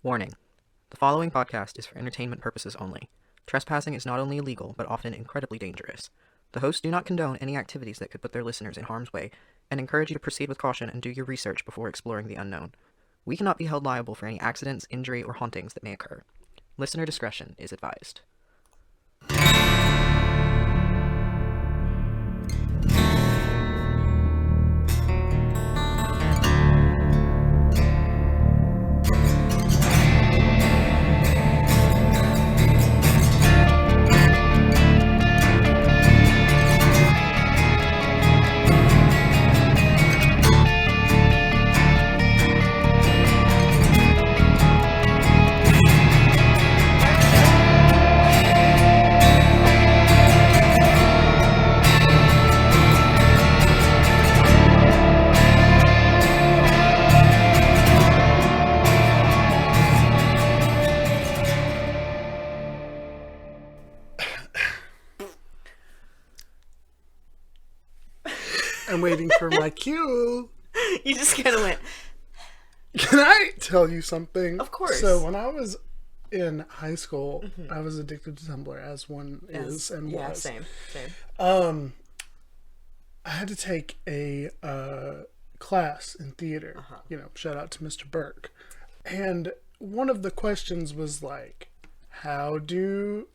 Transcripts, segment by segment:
Warning. The following podcast is for entertainment purposes only. Trespassing is not only illegal, but often incredibly dangerous. The hosts do not condone any activities that could put their listeners in harm's way, and encourage you to proceed with caution and do your research before exploring the unknown. We cannot be held liable for any accidents, injury, or hauntings that may occur. Listener discretion is advised. I'm waiting for my cue. You just kind of went... Can I tell you something? Of course. So when I was in high school, I was addicted to Tumblr, as one is and yeah, was. same. I had to take a class in theater. Shout out to Mr. Burke. And one of the questions was like, how do,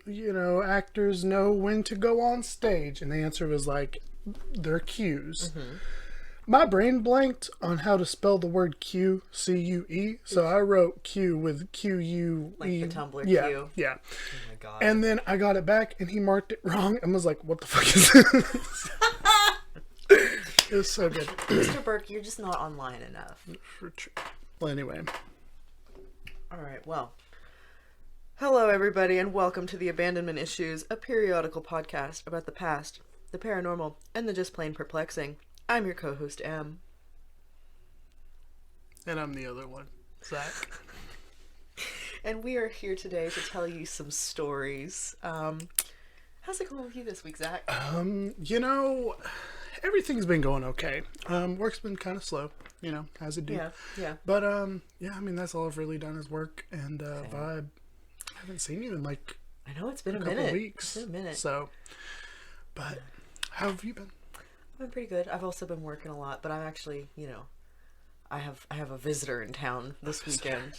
actors know when to go on stage? And the answer was like, their cues. My brain blanked on how to spell the word Q, C-U-E, so I wrote Q with Q-U-E. Like the Tumblr Q? Yeah. Oh my god. And then I got it back, and he marked it wrong, and was like, what the fuck is this? It was so good. Mr. Burke, you're just not online enough. Well, anyway. Alright, well. Hello, everybody, and welcome to The Abandonment Issues, a periodical podcast about the past, the paranormal, and the just plain perplexing. I'm your co-host, Em. And I'm the other one, Zack. And we are here today to tell you some stories. How's it going with you this week, Zack? Everything's been going okay. Work's been kind of slow, as it do. Yeah. But, that's all I've really done is work and vibe. I haven't seen you in like I know, it's been a couple minute. weeks. It's been a minute. So, but how have you been? I've been pretty good. I've also been working a lot, but I'm actually, I have a visitor in town this weekend.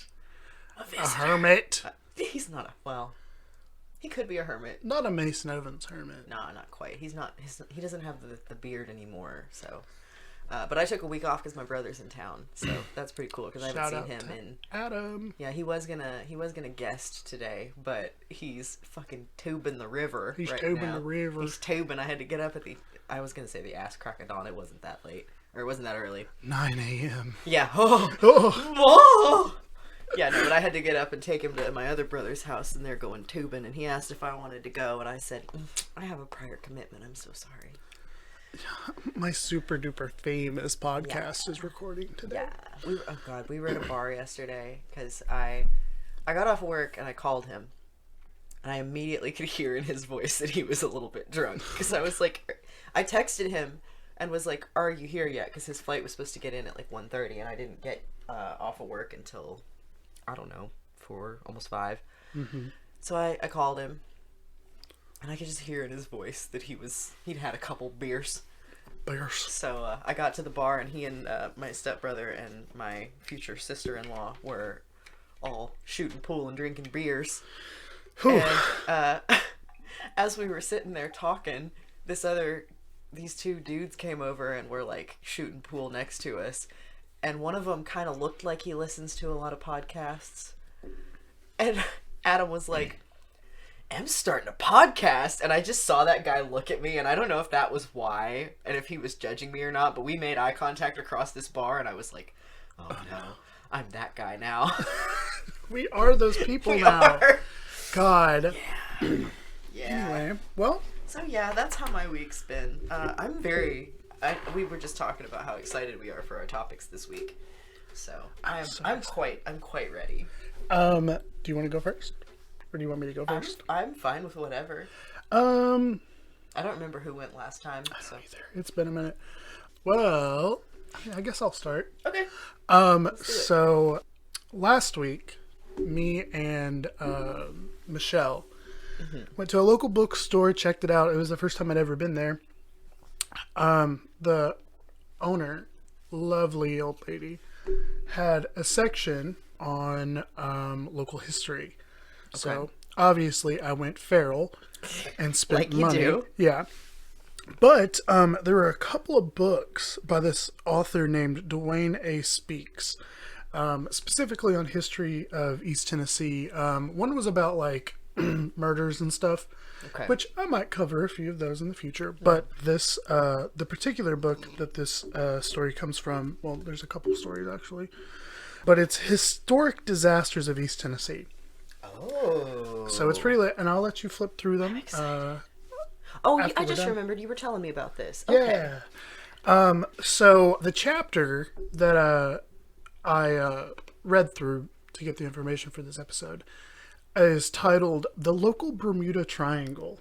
A hermit? He's not he could be a hermit. Not a Mason Evans hermit. No, not quite. He doesn't have the beard anymore, so. But I took a week off because my brother's in town, so that's pretty cool because I haven't seen him in Adam. Yeah, he was gonna guest today, but he's fucking tubing the river. He's right tubing now. the river. He's tubing. I had to get up at I was gonna say the ass crack of dawn. It wasn't that late, or it wasn't that early. 9 a.m. Yeah. Yeah, no, but I had to get up and take him to my other brother's house, and they're going tubing, and he asked if I wanted to go, and I said, I have a prior commitment. I'm so sorry. My super duper famous podcast is recording today. Yeah. We were at a bar yesterday because I got off work and I called him, and I immediately could hear in his voice that he was a little bit drunk because I was like, I texted him and was like, "Are you here yet?" Because his flight was supposed to get in at like 1:30, and I didn't get off of work until I don't know 4, almost 5. So I called him. And I could just hear in his voice that he'd had a couple beers. So I got to the bar, and he and my stepbrother and my future sister-in-law were all shooting pool and drinking beers. Whew. And as we were sitting there talking, these two dudes came over and were like shooting pool next to us. And one of them kind of looked like he listens to a lot of podcasts. And Adam was like, Em's starting a podcast, and I just saw that guy look at me, and I don't know if that was why, and if he was judging me or not, but we made eye contact across this bar, and I was like, oh no, I'm that guy now. We are those people we now. Are. God. Yeah. Anyway, well. So yeah, that's how my week's been. We were just talking about how excited we are for our topics this week, so I'm quite ready. Do you want to go first? Or do you want me to go first? I'm fine with whatever. I don't remember who went last time. So. It's been a minute. Well, I guess I'll start. Okay. So last week me and Michelle went to a local bookstore, checked it out. It was the first time I'd ever been there. The owner, lovely old lady, had a section on local history. Okay. So obviously I went feral and spent Like you money. do. Yeah. But there were a couple of books by this author named Dwayne A. Speaks, specifically on history of East Tennessee. One was about like murders and stuff, Okay. which I might cover a few of those in the future. But this, the particular book that this story comes from, well, there's a couple stories actually, but it's Historic Disasters of East Tennessee. Oh. So it's pretty lit, and I'll let you flip through them. Oh, after I we're just done. remembered you were telling me about this. Okay. Yeah. So the chapter that I read through to get the information for this episode is titled "The Local Bermuda Triangle."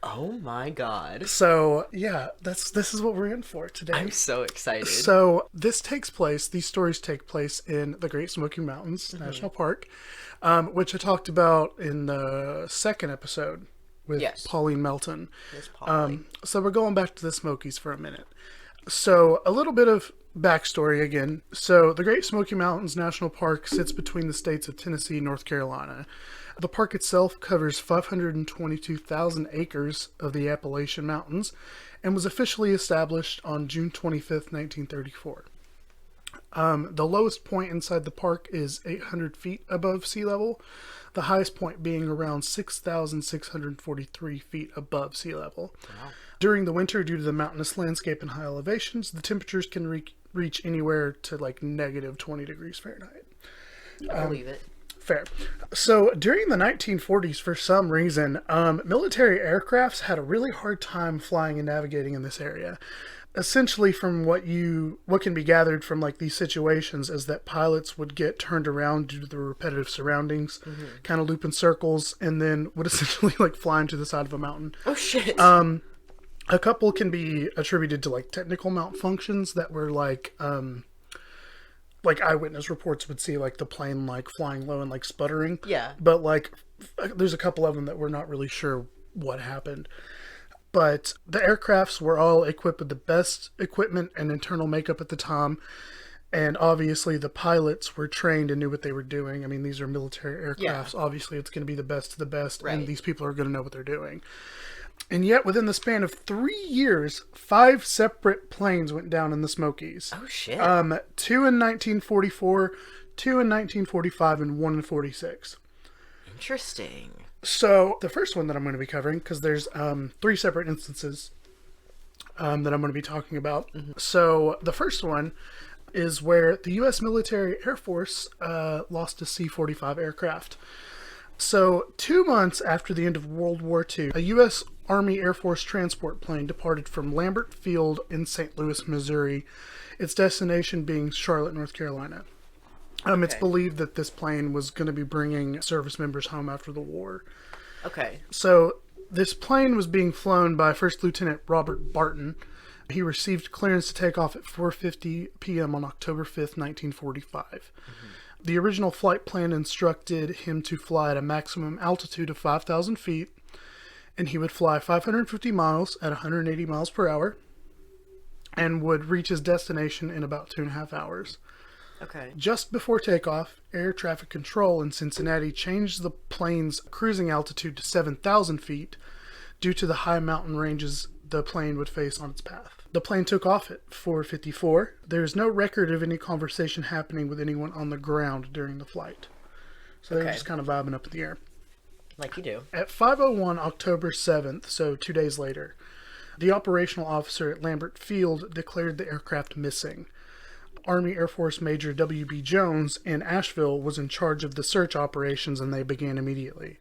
Oh my god. So yeah, this is what we're in for today. I'm so excited. So these stories take place in the Great Smoky Mountains National Park, which I talked about in the second episode with Yes. Pauline Melton. Miss Polly. So we're going back to the Smokies for a minute. So a little bit of backstory again. So the Great Smoky Mountains National Park sits between the states of Tennessee and North Carolina. The park itself covers 522,000 acres of the Appalachian Mountains and was officially established on June 25th, 1934. The lowest point inside the park is 800 feet above sea level, the highest point being around 6,643 feet above sea level. Wow. During the winter, due to the mountainous landscape and high elevations, the temperatures can reach anywhere to like negative 20 degrees Fahrenheit. I believe it. Fair. So during the 1940s, for some reason, military aircrafts had a really hard time flying and navigating in this area. Essentially, from what can be gathered from like these situations is that pilots would get turned around due to the repetitive surroundings, kind of loop in circles, and then would essentially like fly into the side of a mountain. Oh shit. A couple can be attributed to like technical malfunctions that were like eyewitness reports would see like the plane like flying low and like sputtering. Yeah. But like there's a couple of them that we're not really sure what happened. But the aircrafts were all equipped with the best equipment and internal makeup at the time. And obviously the pilots were trained and knew what they were doing. I mean, these are military aircrafts. Yeah. Obviously it's going to be the best of the best. Right. And these people are going to know what they're doing. And yet within the span of 3 years, 5 separate planes went down in the Smokies. Oh shit. 2 in 1944, 2 in 1945, and 1 in 46. Interesting. So the first one that I'm going to be covering, because there's 3 separate instances that I'm going to be talking about. So the first one is where the U.S. military Air Force lost a C-45 aircraft. So 2 months after the end of World War II, a U.S. Army Air Force transport plane departed from Lambert Field in St. Louis, Missouri, its destination being Charlotte, North Carolina. It's Okay. believed that this plane was going to be bringing service members home after the war. Okay. So this plane was being flown by First Lieutenant Robert Barton. He received clearance to take off at 4:50 p.m. on October 5th, 1945. The original flight plan instructed him to fly at a maximum altitude of 5,000 feet, and he would fly 550 miles at 180 miles per hour and would reach his destination in about 2.5 hours. Okay. Just before takeoff, air traffic control in Cincinnati changed the plane's cruising altitude to 7,000 feet due to the high mountain ranges the plane would face on its path. The plane took off at 4:54. There is no record of any conversation happening with anyone on the ground during the flight. So they were Okay. just kind of vibing up in the air. Like you do. At 5:01 October 7th, so 2 days later, the operational officer at Lambert Field declared the aircraft missing. Army Air Force Major W.B. Jones in Asheville was in charge of the search operations, and they began immediately.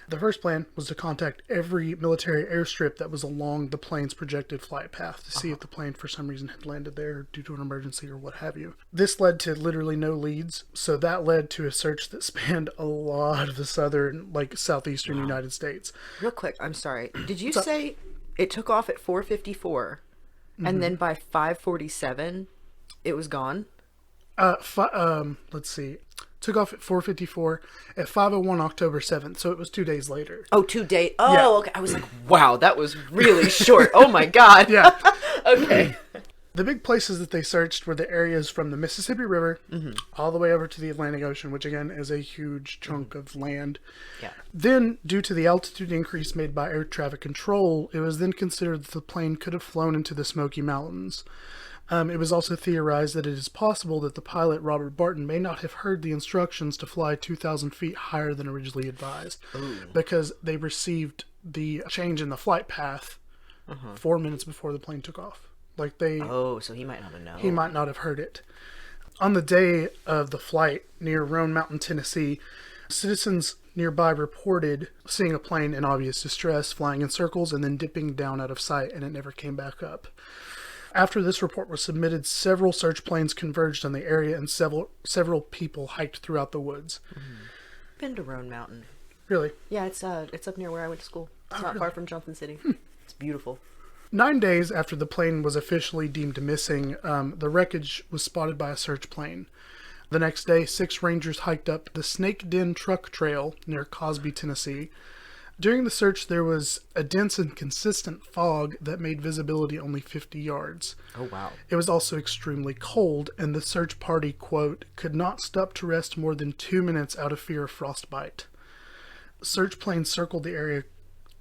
The first plan was to contact every military airstrip that was along the plane's projected flight path to see if the plane for some reason had landed there due to an emergency or what have you. This led to literally no leads, so that led to a search that spanned a lot of the southern, like southeastern United States. Real quick, I'm sorry. Did you say it took off at 4:54 and then by 5:47 it was gone? Let's see. Took off at 4:54 at 5:01 October 7th, so it was 2 days later. Oh, 2 days. Oh, Yeah. okay. I was like, wow, that was really short. Oh my God. Yeah. Okay. The big places that they searched were the areas from the Mississippi River all the way over to the Atlantic Ocean, which again is a huge chunk of land. Yeah. Then, due to the altitude increase made by air traffic control, it was then considered that the plane could have flown into the Smoky Mountains. It was also theorized that it is possible that the pilot, Robert Barton, may not have heard the instructions to fly 2,000 feet higher than originally advised, because they received the change in the flight path 4 minutes before the plane took off. Oh, so he might not have known. He might not have heard it. On the day of the flight near Roan Mountain, Tennessee, citizens nearby reported seeing a plane in obvious distress, flying in circles and then dipping down out of sight, and it never came back up. After this report was submitted, several search planes converged on the area, and several people hiked throughout the woods. Been to Roan Mountain. Really? Yeah, it's up near where I went to school. It's not far from Johnson City. It's beautiful. 9 days after the plane was officially deemed missing, the wreckage was spotted by a search plane. The next day, 6 rangers hiked up the Snake Den Truck Trail near Cosby, Tennessee. During the search, there was a dense and consistent fog that made visibility only 50 yards. Oh, wow. It was also extremely cold, and the search party, quote, could not stop to rest more than 2 minutes out of fear of frostbite. Search planes circled the area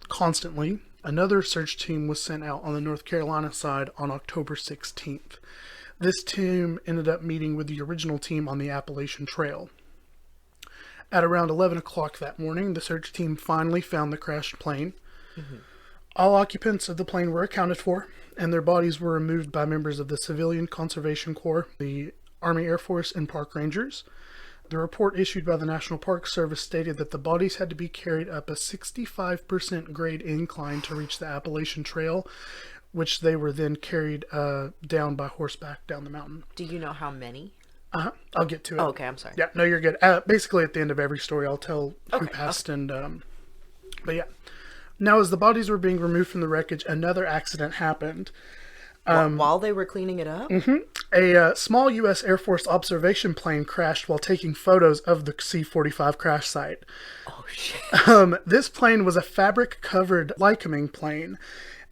constantly. Another search team was sent out on the North Carolina side on October 16th. This team ended up meeting with the original team on the Appalachian Trail. At around 11 o'clock that morning, the search team finally found the crashed plane. All occupants of the plane were accounted for, and their bodies were removed by members of the Civilian Conservation Corps, the Army Air Force, and Park Rangers. The report issued by the National Park Service stated that the bodies had to be carried up a 65% grade incline to reach the Appalachian Trail, which they were then carried down by horseback down the mountain. Do you know how many? I'll get to it. Oh, okay, I'm sorry. Yeah, no, you're good. Basically, at the end of every story, I'll tell who passed and... But yeah. Now, as the bodies were being removed from the wreckage, another accident happened. While they were cleaning it up? A small U.S. Air Force observation plane crashed while taking photos of the C-45 crash site. Oh, shit. This plane was a fabric-covered Lycoming plane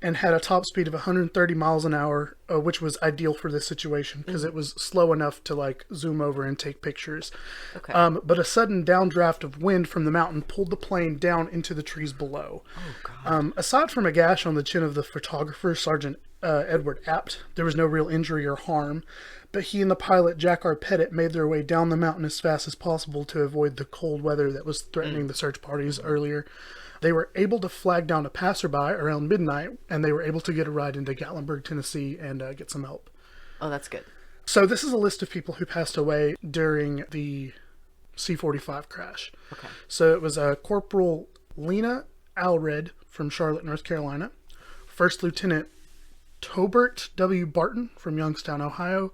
and had a top speed of 130 miles an hour, which was ideal for this situation because it was slow enough to zoom over and take pictures. Okay. But a sudden downdraft of wind from the mountain pulled the plane down into the trees below. Oh, God. Aside from a gash on the chin of the photographer, Sergeant Edward Apt, there was no real injury or harm, but he and the pilot, Jack R. Pettit, made their way down the mountain as fast as possible to avoid the cold weather that was threatening the search parties earlier. They were able to flag down a passerby around midnight, and they were able to get a ride into Gatlinburg, Tennessee, and get some help. Oh, that's good. So this is a list of people who passed away during the C-45 crash. Okay. So it was Corporal Lena Alred from Charlotte, North Carolina, First Lieutenant Tobert W. Barton from Youngstown, Ohio,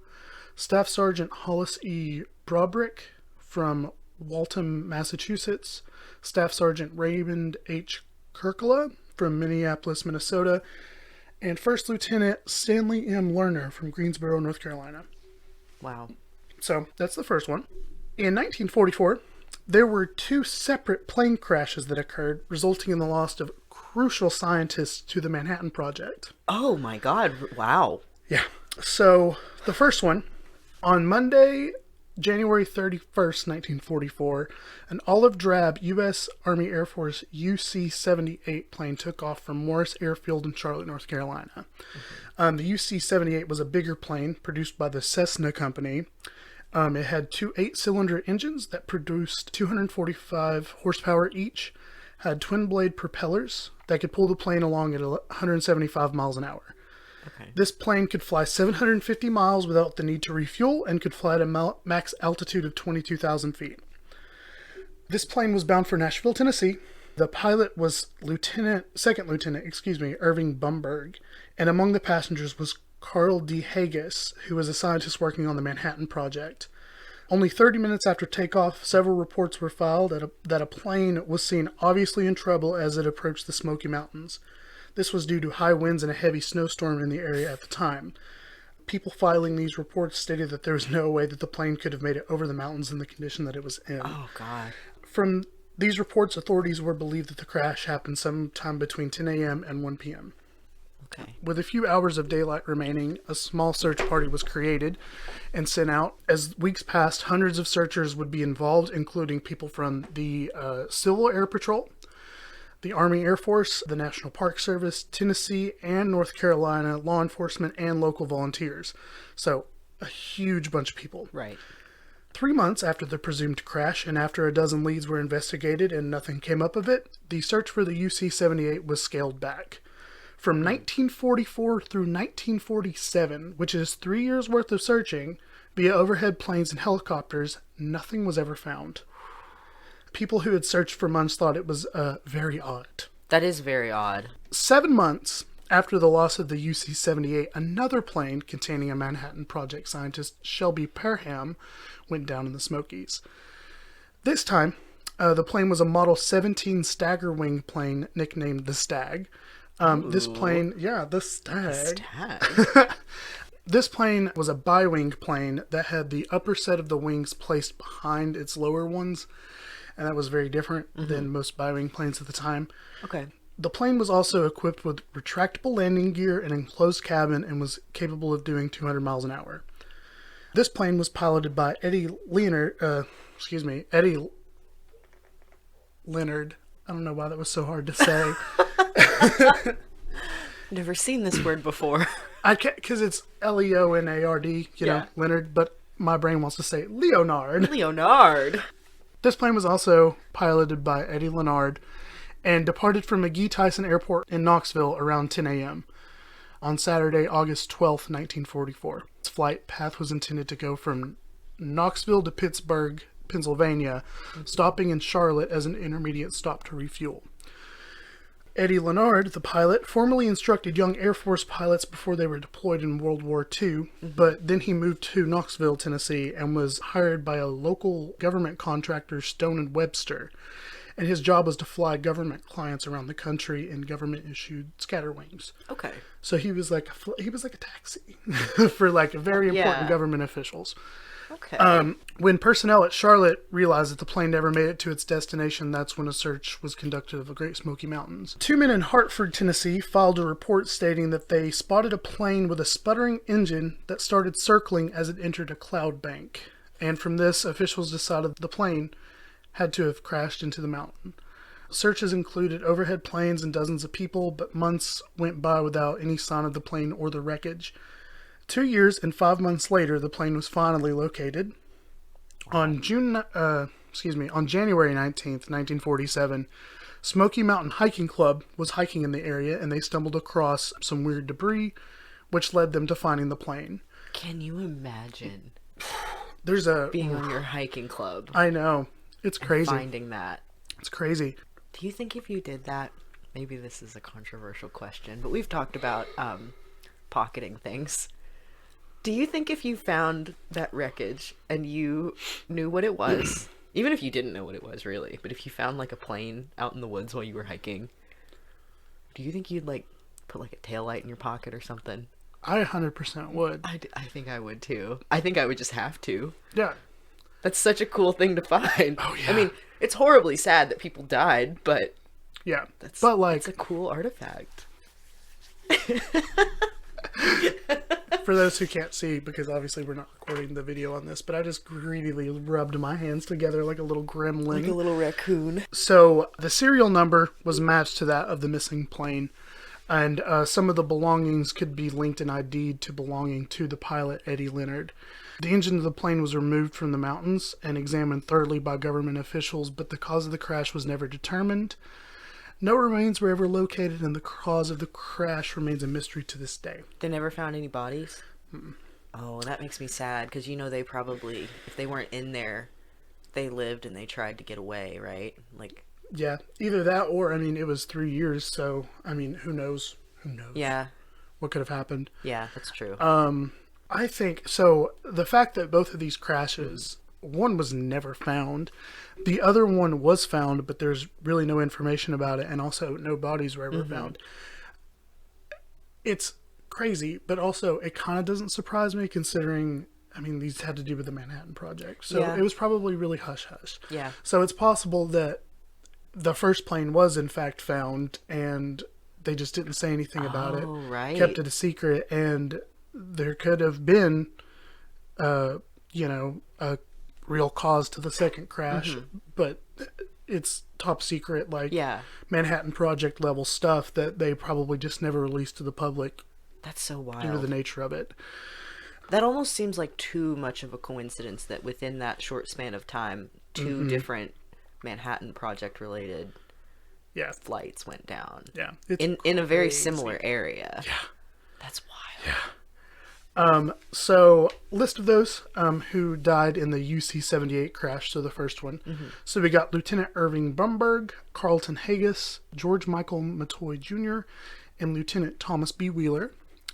Staff Sergeant Hollis E. Brobrick from Waltham, Massachusetts, Staff Sergeant Raymond H. Kirkla from Minneapolis, Minnesota, and First Lieutenant Stanley M. Lerner from Greensboro, North Carolina. Wow. So that's the first one. In 1944, there were 2 separate plane crashes that occurred, resulting in the loss of crucial scientists to the Manhattan Project. Oh, my God. Wow. Yeah. So the first one, on Monday, January 31st, 1944, an olive drab U.S. Army Air Force UC-78 plane took off from Morris Airfield in Charlotte, North Carolina. The UC-78 was a bigger plane produced by the Cessna Company. It had 2 8-cylinder engines that produced 245 horsepower each, had twin-blade propellers that could pull the plane along at 175 miles an hour. Okay. This plane could fly 750 miles without the need to refuel and could fly at a max altitude of 22,000 feet. This plane was bound for Nashville, Tennessee. The pilot was Second Lieutenant, Irving Bumberg, and among the passengers was Carl D. Haggis, who was a scientist working on the Manhattan Project. Only 30 minutes after takeoff, several reports were filed that a plane was seen obviously in trouble as it approached the Smoky Mountains. This was due to high winds and a heavy snowstorm in the area at the time. people filing these reports stated that there was no way that the plane could have made it over the mountains in the condition that it was in. Oh, God. From these reports, authorities were believed that the crash happened sometime between 10 a.m. and 1 p.m. Okay. With a few hours of daylight remaining, a small search party was created and sent out. As weeks passed, hundreds of searchers would be involved, including people from the Civil Air Patrol, the Army Air Force, the National Park Service, Tennessee, and North Carolina law enforcement, and local volunteers. So, a huge bunch of people. Right. 3 months after the presumed crash, and after a dozen leads were investigated and nothing came up of it, the search for the UC-78 was scaled back. From 1944 through 1947, which is 3 years worth of searching, via overhead planes and helicopters, nothing was ever found. People who had searched for months thought it was very odd. That is very odd. 7 months after the loss of the UC-78, another plane containing a Manhattan Project scientist, Shelby Parham, went down in the Smokies. This time, the plane was a Model 17 Stagger wing plane nicknamed the Stag. This plane, the Stag. This plane was a bi-wing plane that had the upper set of the wings placed behind its lower ones, and that was very different than most bi-wing planes at the time. Okay. The plane was also equipped with retractable landing gear and enclosed cabin and was capable of doing 200 miles an hour. This plane was piloted by Eddie Leonard. I don't know why that was so hard to say. Never seen this word before. I can't, because it's Leonard, Leonard, but my brain wants to say Leonard. Leonard. This plane was also piloted by Eddie Leonard and departed from McGee Tyson Airport in Knoxville around 10 a.m. on Saturday, August 12th, 1944. Its flight path was intended to go from Knoxville to Pittsburgh, Pennsylvania, stopping in Charlotte as an intermediate stop to refuel. Eddie Leonard, the pilot, formerly instructed young Air Force pilots before they were deployed in World War II, but then he moved to Knoxville, Tennessee, and was hired by a local government contractor, Stone & Webster, and his job was to fly government clients around the country in government-issued scatterwings. Okay. So he was like a taxi for like very important government officials. Okay. When personnel at Charlotte realized that the plane never made it to its destination, that's when a search was conducted of the Great Smoky Mountains. 2 men in Hartford, Tennessee, filed a report stating that they spotted a plane with a sputtering engine that started circling as it entered a cloud bank. And from this, officials decided the plane had to have crashed into the mountain. Searches included overhead planes and dozens of people, but months went by without any sign of the plane or the wreckage. 2 years and 5 months later, the plane was finally located. On January 19th, 1947, Smoky Mountain Hiking Club was hiking in the area, and they stumbled across some weird debris, which led them to finding the plane. Can you imagine being on your hiking club? I know. It's crazy. Finding that. It's crazy. Do you think if you did that, maybe this is a controversial question, but we've talked about pocketing things. Do you think if you found that wreckage and you knew what it was, even if you didn't know what it was really, but if you found like a plane out in the woods while you were hiking, do you think you'd like put like a taillight in your pocket or something? I 100% would. I think I would too. I think I would just have to. Yeah. That's such a cool thing to find. Oh, yeah. I mean, it's horribly sad that people died, but yeah, that's a cool artifact. For those who can't see, because obviously we're not recording the video on this, but I just greedily rubbed my hands together like a little gremlin. Like a little raccoon. So the serial number was matched to that of the missing plane, and some of the belongings could be linked and ID'd to belonging to the pilot, Eddie Leonard. The engine of the plane was removed from the mountains and examined thoroughly by government officials, but the cause of the crash was never determined. No remains were ever located, and the cause of the crash remains a mystery to this day. They never found any bodies? Mm-mm. Oh, that makes me sad, because they probably, if they weren't in there, they lived and they tried to get away, right? Like. Yeah, either that or, it was 3 years, so, who knows? Who knows? Yeah. What could have happened? Yeah, that's true. I think, so, the fact that both of these crashes, one was never found, the other one was found, but there's really no information about it, and also no bodies were ever found. It's crazy, but also it kind of doesn't surprise me considering, I mean, these had to do with the Manhattan Project. So Yeah. it was probably really hush-hush. Yeah. So it's possible that the first plane was in fact found and they just didn't say anything about it. Oh, right. Kept it a secret, and there could have been, a real cause to the second crash, but it's top secret, like Yeah. Manhattan Project level stuff that they probably just never released to the public That's so due to the wild. nature of it. That almost seems like too much of a coincidence that within that short span of time, two different Manhattan Project related Yeah, flights went down. yeah. It's In a very crazy. similar area. Yeah. That's wild. So, list of those who died in the UC-78 crash, so the first one. So we got Lieutenant Irving Brumberg, Carlton Haggis, George Michael Matoy Jr., and Lieutenant Thomas B. Wheeler.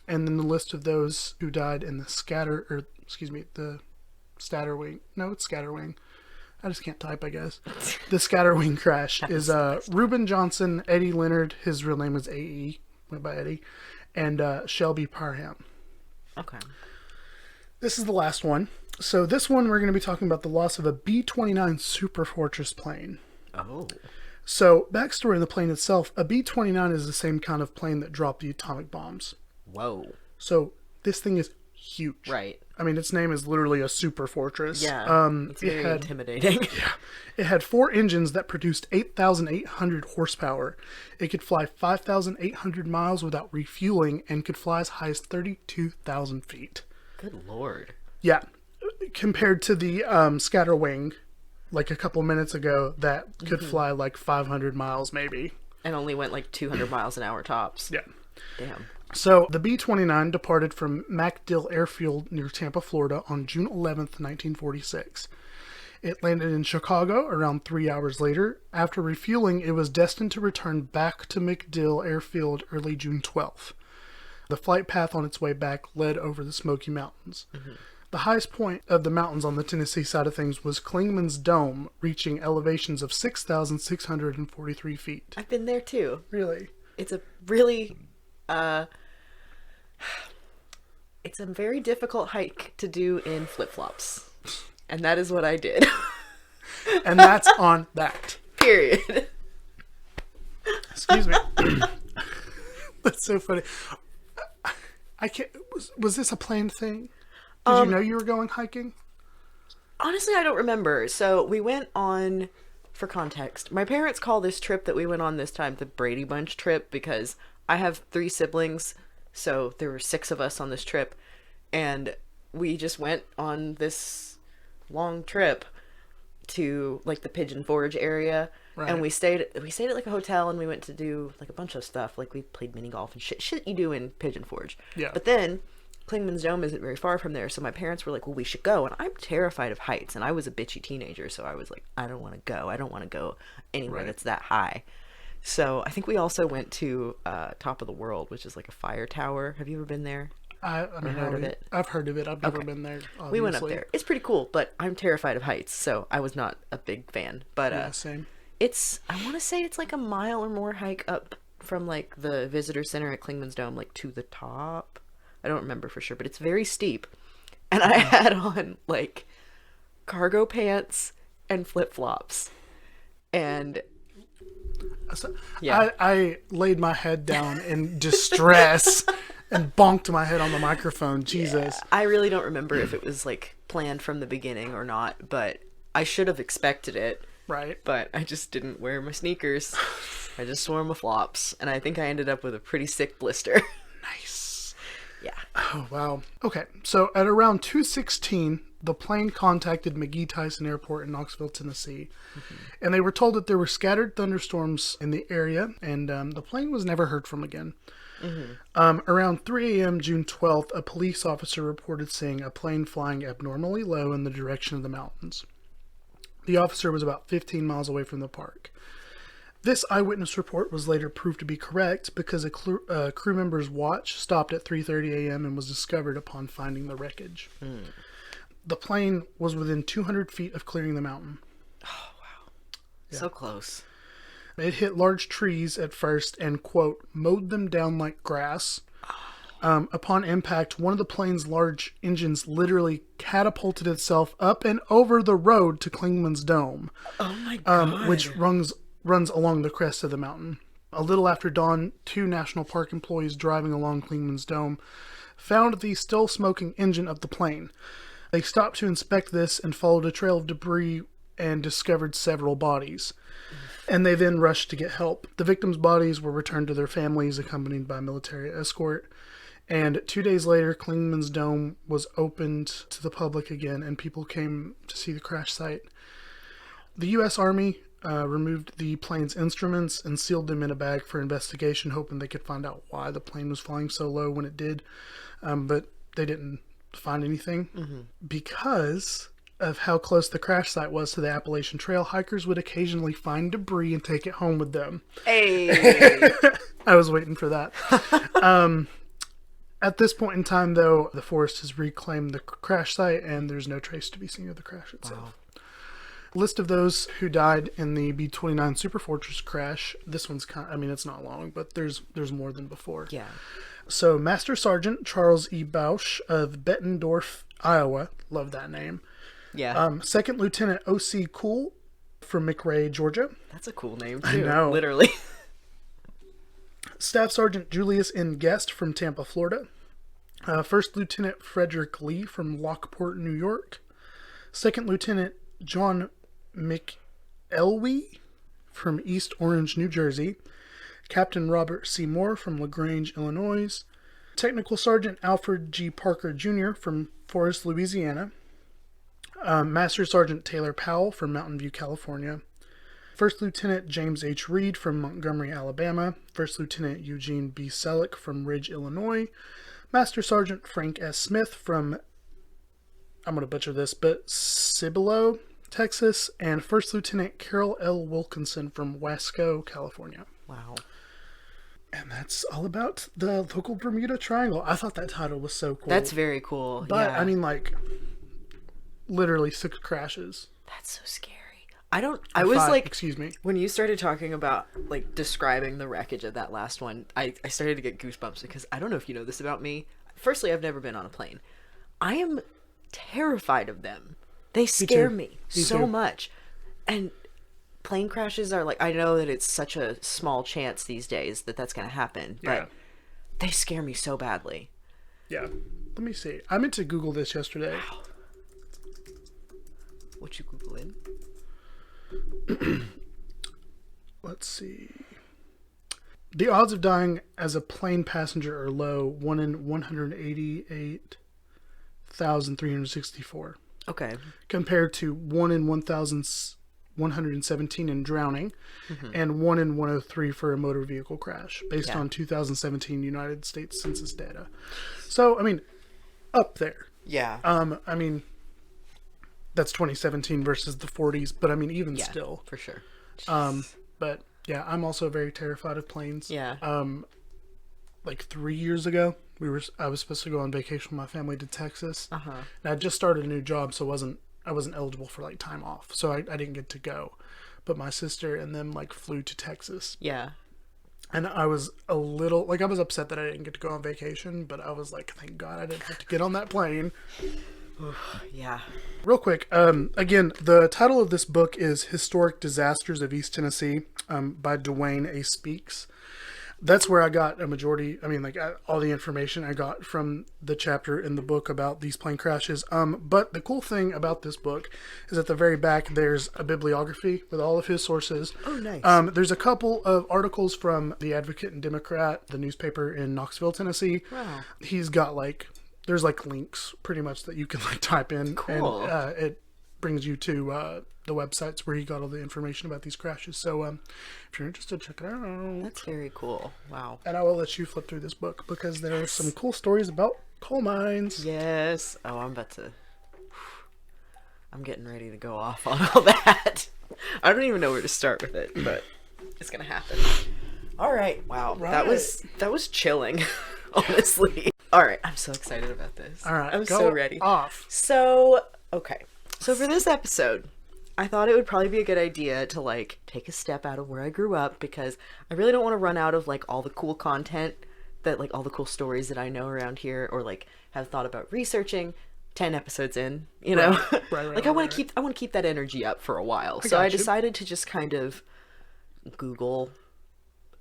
And then the list of those who died in the the Scatterwing. No, it's Scatterwing. I just can't type, I guess. The Scatterwing crash is Reuben Johnson, Eddie Leonard, his real name is A.E., went by Eddie, and Shelby Parham. Okay. This is the last one. So this one, we're going to be talking about the loss of a B-29 Super Fortress plane. Oh. So, backstory on the plane itself, a B-29 is the same kind of plane that dropped the atomic bombs. Whoa. So, this thing is huge. Right. I mean, its name is literally a super fortress. Yeah. It's very intimidating. It had 4 engines that produced 8,800 horsepower. It could fly 5,800 miles without refueling and could fly as high as 32,000 feet. Good lord. Yeah. Compared to the Scatterwing, like a couple minutes ago, that could fly like 500 miles maybe. And only went like 200 miles an hour tops. Yeah. Damn. So the B-29 departed from MacDill Airfield near Tampa, Florida on June 11th, 1946. It landed in Chicago around 3 hours later. After refueling, it was destined to return back to MacDill Airfield early June 12th. The flight path on its way back led over the Smoky Mountains. The highest point of the mountains on the Tennessee side of things was Clingman's Dome, reaching elevations of 6,643 feet. I've been there too. Really? It's a really it's a very difficult hike to do in flip-flops. And that is what I did. And that's on that. Period. Excuse me. That's so funny. I can't. Was this a planned thing? Did you know you were going hiking? Honestly, I don't remember. So we went on, for context, my parents call this trip that we went on this time the Brady Bunch trip because I have 3 siblings, so there were 6 of us on this trip, and we just went on this long trip to like the Pigeon Forge area. Right. And we stayed at like a hotel, and we went to do like a bunch of stuff. Like we played mini golf and shit you do in Pigeon Forge. Yeah. But then Clingman's Dome isn't very far from there, so my parents were like, well, we should go. And I'm terrified of heights, and I was a bitchy teenager, so I was like, I don't want to go. I don't want to go anywhere Right. that's that high. So I think we also went to Top of the World, which is like a fire tower. Have you ever been there? I mean, heard of it? I've heard of it. I've never been there. Obviously. We went up there. It's pretty cool, but I'm terrified of heights, so I was not a big fan. But Yeah, same. I want to say it's like a mile or more hike up from like the visitor center at Clingman's Dome, like to the top. I don't remember for sure, but it's very steep. And I had on like cargo pants and flip-flops. And So, yeah. I laid my head down in distress and bonked my head on the microphone. Jesus. I really don't remember if it was like planned from the beginning or not, but I should have expected it. Right. But I just didn't wear my sneakers. I just wore my flops, and I think I ended up with a pretty sick blister. Nice. Yeah. Oh, wow. Okay. So at around 2:16, the plane contacted McGee Tyson Airport in Knoxville, Tennessee. And they were told that there were scattered thunderstorms in the area, and the plane was never heard from again. Around 3 a.m. June 12th, a police officer reported seeing a plane flying abnormally low in the direction of the mountains. The officer was about 15 miles away from the park. This eyewitness report was later proved to be correct because a crew member's watch stopped at 3:30 a.m. and was discovered upon finding the wreckage. The plane was within 200 feet of clearing the mountain. Oh, wow. Yeah. So close. It hit large trees at first and, quote, mowed them down like grass. Upon impact, one of the plane's large engines literally catapulted itself up and over the road to Klingman's Dome. Oh my God. Which runs along the crest of the mountain. A little after dawn, 2 national park employees driving along Klingman's Dome found the still smoking engine of the plane. They stopped to inspect this and followed a trail of debris and discovered several bodies. And they then rushed to get help. The victims' bodies were returned to their families, accompanied by military escort. And 2 days later, Klingman's Dome was opened to the public again, and people came to see the crash site. The U.S. Army removed the plane's instruments and sealed them in a bag for investigation, hoping they could find out why the plane was flying so low when it did. But they didn't find anything because of how close the crash site was to the Appalachian Trail. Hikers would occasionally find debris and take it home with them. Hey! I was waiting for that. At this point in time, though, the forest has reclaimed the crash site, and there's no trace to be seen of the crash itself. Wow. List of those who died in the B-29 Superfortress crash. This one's it's not long, but there's more than before. Yeah. So, Master Sergeant Charles E. Bausch of Bettendorf, Iowa. Love that name. Yeah. Second Lieutenant O.C. Cool from McRae, Georgia. That's a cool name, too. I know. Literally. Staff Sergeant Julius N. Guest from Tampa, Florida. First Lieutenant Frederick Lee from Lockport, New York. Second Lieutenant John McElwee from East Orange, New Jersey. Captain Robert C. Moore from LaGrange, Illinois. Technical Sergeant Alfred G. Parker Jr. from Forest, Louisiana. Master Sergeant Taylor Powell from Mountain View, California. First Lieutenant James H. Reed from Montgomery, Alabama. First Lieutenant Eugene B. Selleck from Ridge, Illinois. Master Sergeant Frank S. Smith from, I'm going to butcher this, but Cibolo, Texas. And First Lieutenant Carol L. Wilkinson from Wasco, California. Wow. And that's all about the local Bermuda Triangle. I thought that title was so cool. That's very cool. But, yeah. Literally 6 crashes. That's so scary. I was 5, like, excuse me. When you started talking about, describing the wreckage of that last one, I started to get goosebumps because I don't know if you know this about me. Firstly, I've never been on a plane. I am terrified of them. They scare me so much. And plane crashes are I know that it's such a small chance these days that that's going to happen, but they scare me so badly. Yeah. Let me see. I meant to Google this yesterday. Wow. What you Googling? Let's see. The odds of dying as a plane passenger are low, 1 in 188,364. Okay. Compared to 1 in 1,117 in drowning, and 1 in 103 for a motor vehicle crash, based on 2017 United States Census data. So, up there. Yeah. That's 2017 versus the 40s, but even still. For sure. But yeah, I'm also very terrified of planes. Yeah. 3 years ago, I was supposed to go on vacation with my family to Texas. Uh-huh. And I just started a new job, so I wasn't eligible for time off. So I didn't get to go. But my sister and them flew to Texas. Yeah. And I was a little I was upset that I didn't get to go on vacation, but I was thank God I didn't have to get on that plane. Yeah. Real quick, again, the title of this book is Historic Disasters of East Tennessee by Dwayne A. Speaks. That's where I got a majority, all the information I got from the chapter in the book about these plane crashes. But the cool thing about this book is at the very back, there's a bibliography with all of his sources. Oh, nice. There's a couple of articles from The Advocate and Democrat, the newspaper in Knoxville, Tennessee. Wow. He's got there's links pretty much that you can type in. Cool. And it brings you to the websites where he got all the information about these crashes. So if you're interested, check it out. That's very cool. Wow. And I will let you flip through this book because there are some cool stories about coal mines. Yes. Oh, I'm getting ready to go off on all that. I don't even know where to start with it, but it's gonna happen. All right. Wow. Right. That was chilling, honestly. All right. I'm so excited about this. All right. I'm go so ready. Off. So, okay. So for this episode, I thought it would probably be a good idea to take a step out of where I grew up because I really don't want to run out of all the cool content that like all the cool stories that I know around here or like have thought about researching. 10 episodes in, you know, like I want to keep that energy up for a while. So I decided to just kind of Google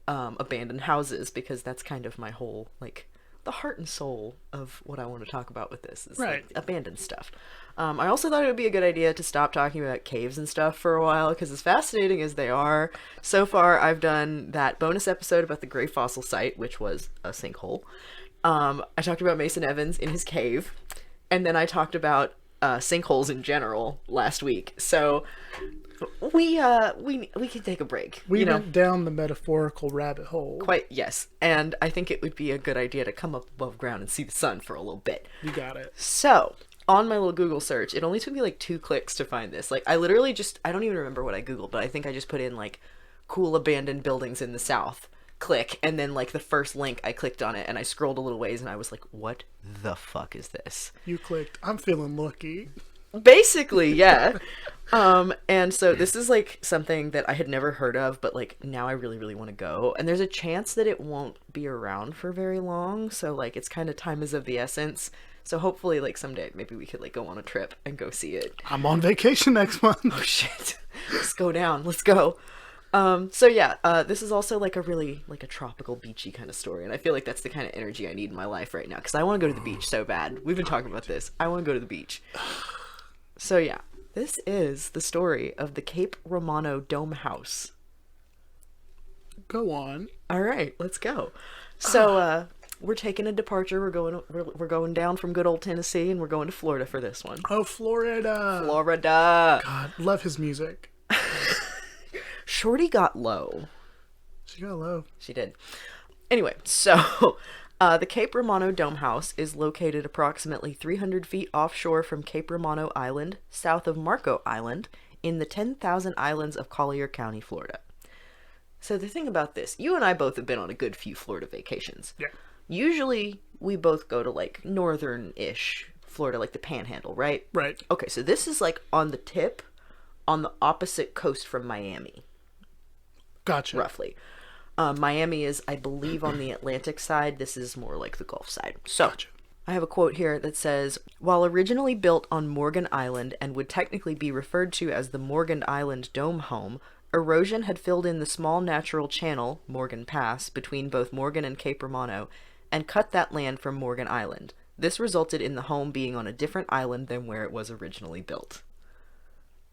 abandoned houses, because that's kind of my whole, like, the heart and soul of what I want to talk about with this is like, abandoned stuff. I also thought it would be a good idea to stop talking about caves and stuff for a while, because as fascinating as they are, so far I've done that bonus episode about the Gray Fossil site, which was a sinkhole. I talked about Mason Evans in his cave, and then I talked about sinkholes in general last week. So we can take a break. We went down the metaphorical rabbit hole. Quite, yes. And I think it would be a good idea to come up above ground and see the sun for a little bit. You got it. So, on my little Google search, it only took me like 2 clicks to find this. Like, I literally just, I don't even remember what I Googled, but I think I just put in like cool abandoned buildings in the South. Click, and then like the first link, I clicked on it and I scrolled a little ways and I was like, what the fuck is this? You clicked, I'm feeling lucky. Basically, yeah. And so this is like something that I had never heard of, but like now I really, really want to go. And there's a chance that it won't be around for very long. So like it's kind of time is of the essence. So hopefully like someday maybe we could like go on a trip and go see it. I'm on vacation next month. Oh shit. Let's go down. Let's go. So yeah, this is also like a really like a tropical beachy kind of story. And I feel like that's the kind of energy I need in my life right now. Cause I want to go to the beach so bad. We've been talking about this. I want to go to the beach. So yeah, this is the story of the Cape Romano Dome House. Go on. All right, let's go. So, we're taking a departure. We're going down from good old Tennessee and we're going to Florida for this one. Oh, Florida. Florida. God, love his music. Shorty got low. She got low. She did. Anyway, so the Cape Romano Dome House is located approximately 300 feet offshore from Cape Romano Island, south of Marco Island, in the 10,000 Islands of Collier County, Florida. So the thing about this, you and I both have been on a good few Florida vacations. Yeah. Usually we both go to like northern-ish Florida, like the Panhandle, right? Right. Okay, so this is like on the tip, on the opposite coast from Miami. Gotcha. Roughly. Miami is, I believe, on the Atlantic side. This is more like the Gulf side. So, gotcha. I have a quote here that says, while originally built on Morgan Island and would technically be referred to as the Morgan Island Dome Home, erosion had filled in the small natural channel, Morgan Pass, between both Morgan and Cape Romano, and cut that land from Morgan Island. This resulted in the home being on a different island than where it was originally built.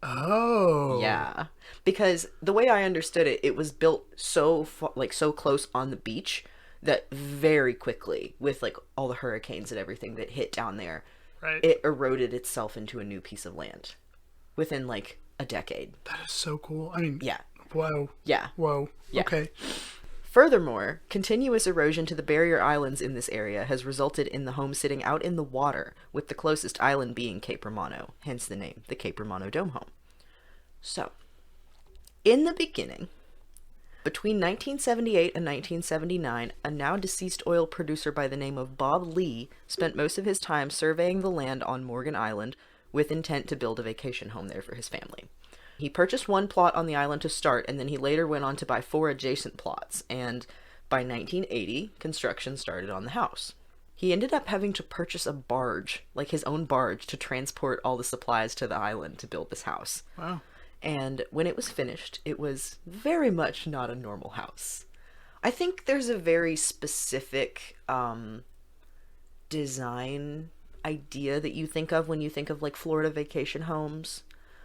Oh. Yeah. Because the way I understood it, it was built so so close on the beach that very quickly, with like all the hurricanes and everything that hit down there, right, it eroded itself into a new piece of land within like a decade. That is so cool. I mean, yeah. Whoa. Yeah. Whoa. Yeah. Okay. Furthermore, continuous erosion to the barrier islands in this area has resulted in the home sitting out in the water, with the closest island being Cape Romano, hence the name, the Cape Romano Dome Home. So, in the beginning, between 1978 and 1979, a now deceased oil producer by the name of Bob Lee spent most of his time surveying the land on Morgan Island with intent to build a vacation home there for his family. He purchased one plot on the island to start, and then he later went on to buy 4 adjacent plots, and by 1980, construction started on the house. He ended up having to purchase a barge, like his own barge, to transport all the supplies to the island to build this house. Wow. And when it was finished, it was very much not a normal house. I think there's a very specific design idea that you think of when you think of like Florida vacation homes.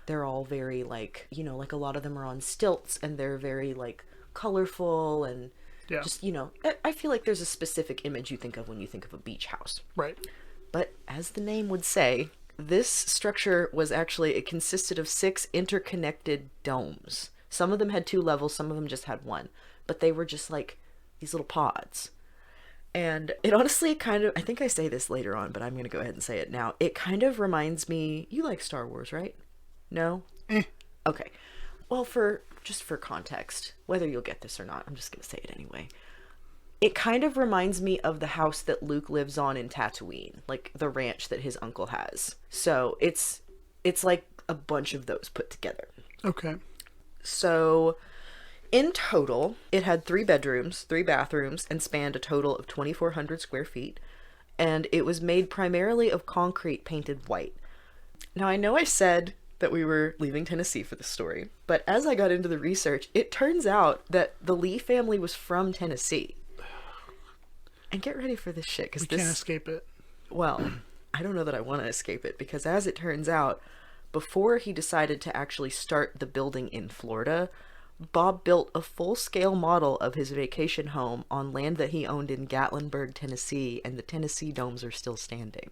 They're all very like, you know, like a lot of them are on stilts and they're very like colorful and just, you know, I feel like there's a specific image you think of when you think of a beach house. Right. But as the name would say, this structure was actually, it consisted of 6 interconnected domes. Some of them had 2 levels, some of them just had 1. But they were just like these little pods. And it honestly kind of, I think I say this later on, but I'm going to go ahead and say it now. It kind of reminds me, you like Star Wars, right? No? Okay. Well, for context, whether you'll get this or not, I'm just going to say it anyway. It kind of reminds me of the house that Luke lives on in Tatooine, like the ranch that his uncle has. So it's like a bunch of those put together. Okay. So In total, it had 3 bedrooms, 3 bathrooms, and spanned a total of 2,400 square feet. And it was made primarily of concrete painted white. Now, I know I said that we were leaving Tennessee for the story, but as I got into the research, it turns out that the Lee family was from Tennessee. And get ready for this shit, because We can't escape it. well, I don't know that I want to escape it, because as it turns out, before he decided to actually start the building in Florida, Bob built a full-scale model of his vacation home on land that he owned in Gatlinburg, Tennessee, and the Tennessee domes are still standing.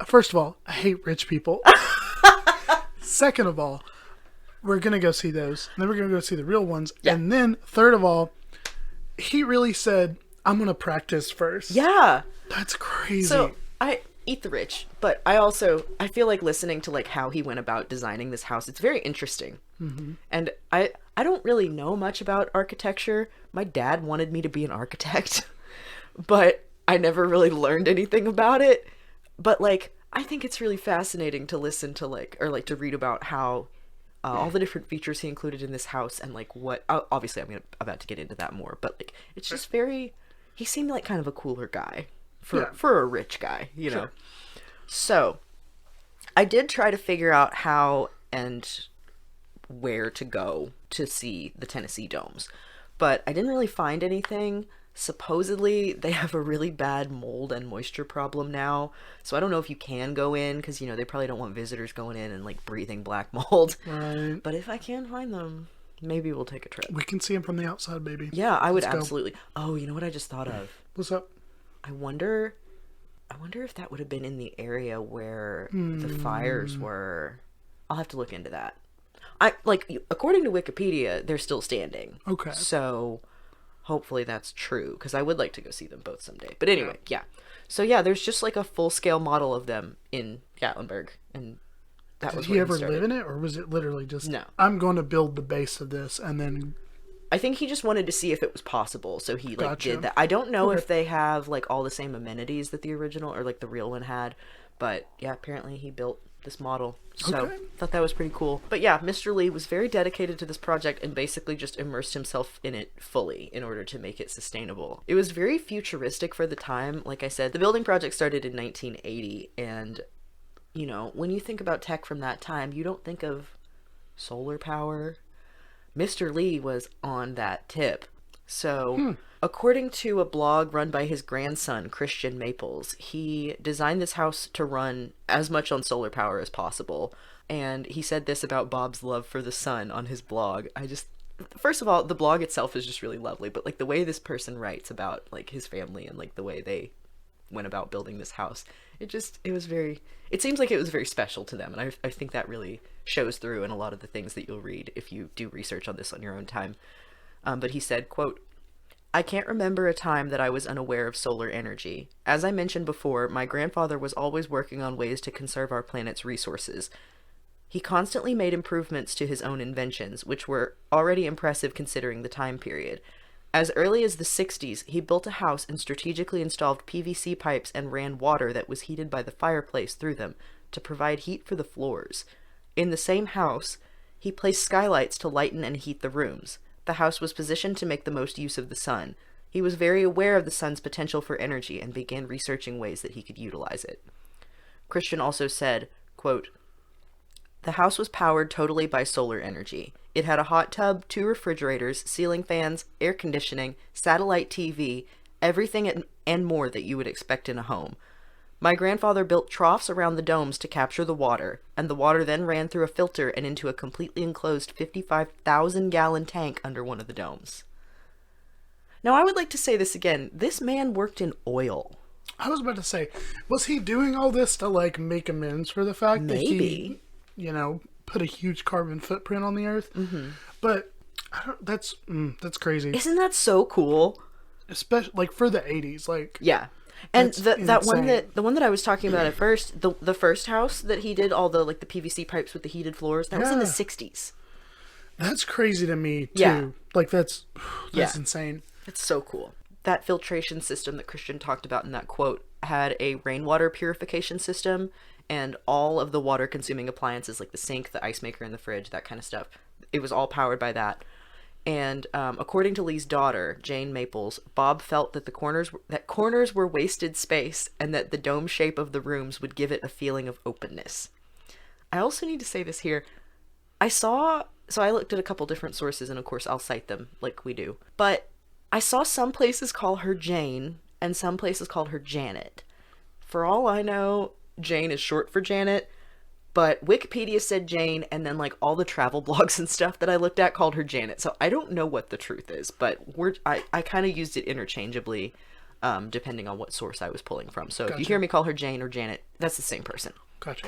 First of all, I hate rich people. Second of all, we're going to go see those. And then we're going to go see the real ones. Yeah. And then, third of all, he really said, I'm going to practice first. Yeah! That's crazy. So, I eat the rich, but I feel like listening to like how he went about designing this house, it's very interesting. Mm-hmm. And I don't really know much about architecture. My dad wanted me to be an architect, but I never really learned anything about it. But like, I think it's really fascinating to listen to to read about how all the different features he included in this house, and like what, obviously I'm about to get into that more, but like, it's just he seemed like kind of a cooler guy for a rich guy, you know? So I did try to figure out how and where to go to see the Tennessee domes, but I didn't really find anything. Supposedly they have a really bad mold and moisture problem now, so I don't know if you can go in, because you know they probably don't want visitors going in and like breathing black mold. Right. But if I can find them, maybe we'll take a trip. We can see them from the outside, baby. Yeah, I would Let's go. absolutely. Oh, you know what I just thought of? What's up? I wonder if that would have been in the area where the fires were. I'll have to look into that. According to Wikipedia, they're still standing. Okay. So hopefully that's true, because I would like to go see them both someday. But anyway, yeah. So yeah, there's just like a full-scale model of them in Gatlinburg, and that was Did where he ever started. live in it, or was it literally just, No. I'm going to build the base of this, and then... I think he just wanted to see if it was possible, so he like Gotcha. did that. I don't know Okay. if they have like all the same amenities that the original or like the real one had, but yeah, apparently he built this model. So Okay. thought that was pretty cool. But yeah, Mr. Lee was very dedicated to this project and basically just immersed himself in it fully in order to make it sustainable. It was very futuristic for the time. Like I said, the building project started in 1980, and you know, when you think about tech from that time, you don't think of solar power. Mr. Lee was on that tip. So, according to a blog run by his grandson, Christian Maples, he designed this house to run as much on solar power as possible. And he said this about Bob's love for the sun on his blog. First of all, the blog itself is just really lovely, but like the way this person writes about like his family and like the way they went about building this house, it seems like it was very special to them, and I think that really shows through in a lot of the things that you'll read if you do research on this on your own time. But he said, quote, "I can't remember a time that I was unaware of solar energy. As I mentioned before, my grandfather was always working on ways to conserve our planet's resources. He constantly made improvements to his own inventions, which were already impressive considering the time period. As early as the 60s, he built a house and strategically installed PVC pipes and ran water that was heated by the fireplace through them to provide heat for the floors. In the same house, he placed skylights to lighten and heat the rooms. The house was positioned to make the most use of the sun. He was very aware of the sun's potential for energy and began researching ways that he could utilize it." Christian also said, quote, "The house was powered totally by solar energy. It had a hot tub, 2 refrigerators, ceiling fans, air conditioning, satellite TV, everything and more that you would expect in a home. My grandfather built troughs around the domes to capture the water, and the water then ran through a filter and into a completely enclosed 55,000-gallon tank under one of the domes." Now, I would like to say this again. This man worked in oil. I was about to say, was he doing all this to like make amends for the fact that Maybe. he, put a huge carbon footprint on the earth? Mm-hmm. But that's crazy. Isn't that so cool? Especially like for the 80s, like Yeah. And that's the one that I was talking about at first, the first house that he did all the like the PVC pipes with the heated floors, that was in the 60s. That's crazy to me too. Yeah. Like that's Yeah. insane. It's so cool. That filtration system that Christian talked about in that quote had a rainwater purification system, and all of the water consuming appliances like the sink, the ice maker, and the fridge, that kind of stuff, it was all powered by that. And according to Lee's daughter, Jane Maples, Bob felt that corners were wasted space and that the dome shape of the rooms would give it a feeling of openness. I also need to say this here. I looked at a couple different sources, and of course I'll cite them like we do. But I saw some places call her Jane and some places called her Janet. For all I know, Jane is short for Janet. But Wikipedia said Jane, and then like all the travel blogs and stuff that I looked at called her Janet. So I don't know what the truth is, but I kind of used it interchangeably, depending on what source I was pulling from. So If you hear me call her Jane or Janet, that's the same person. Gotcha.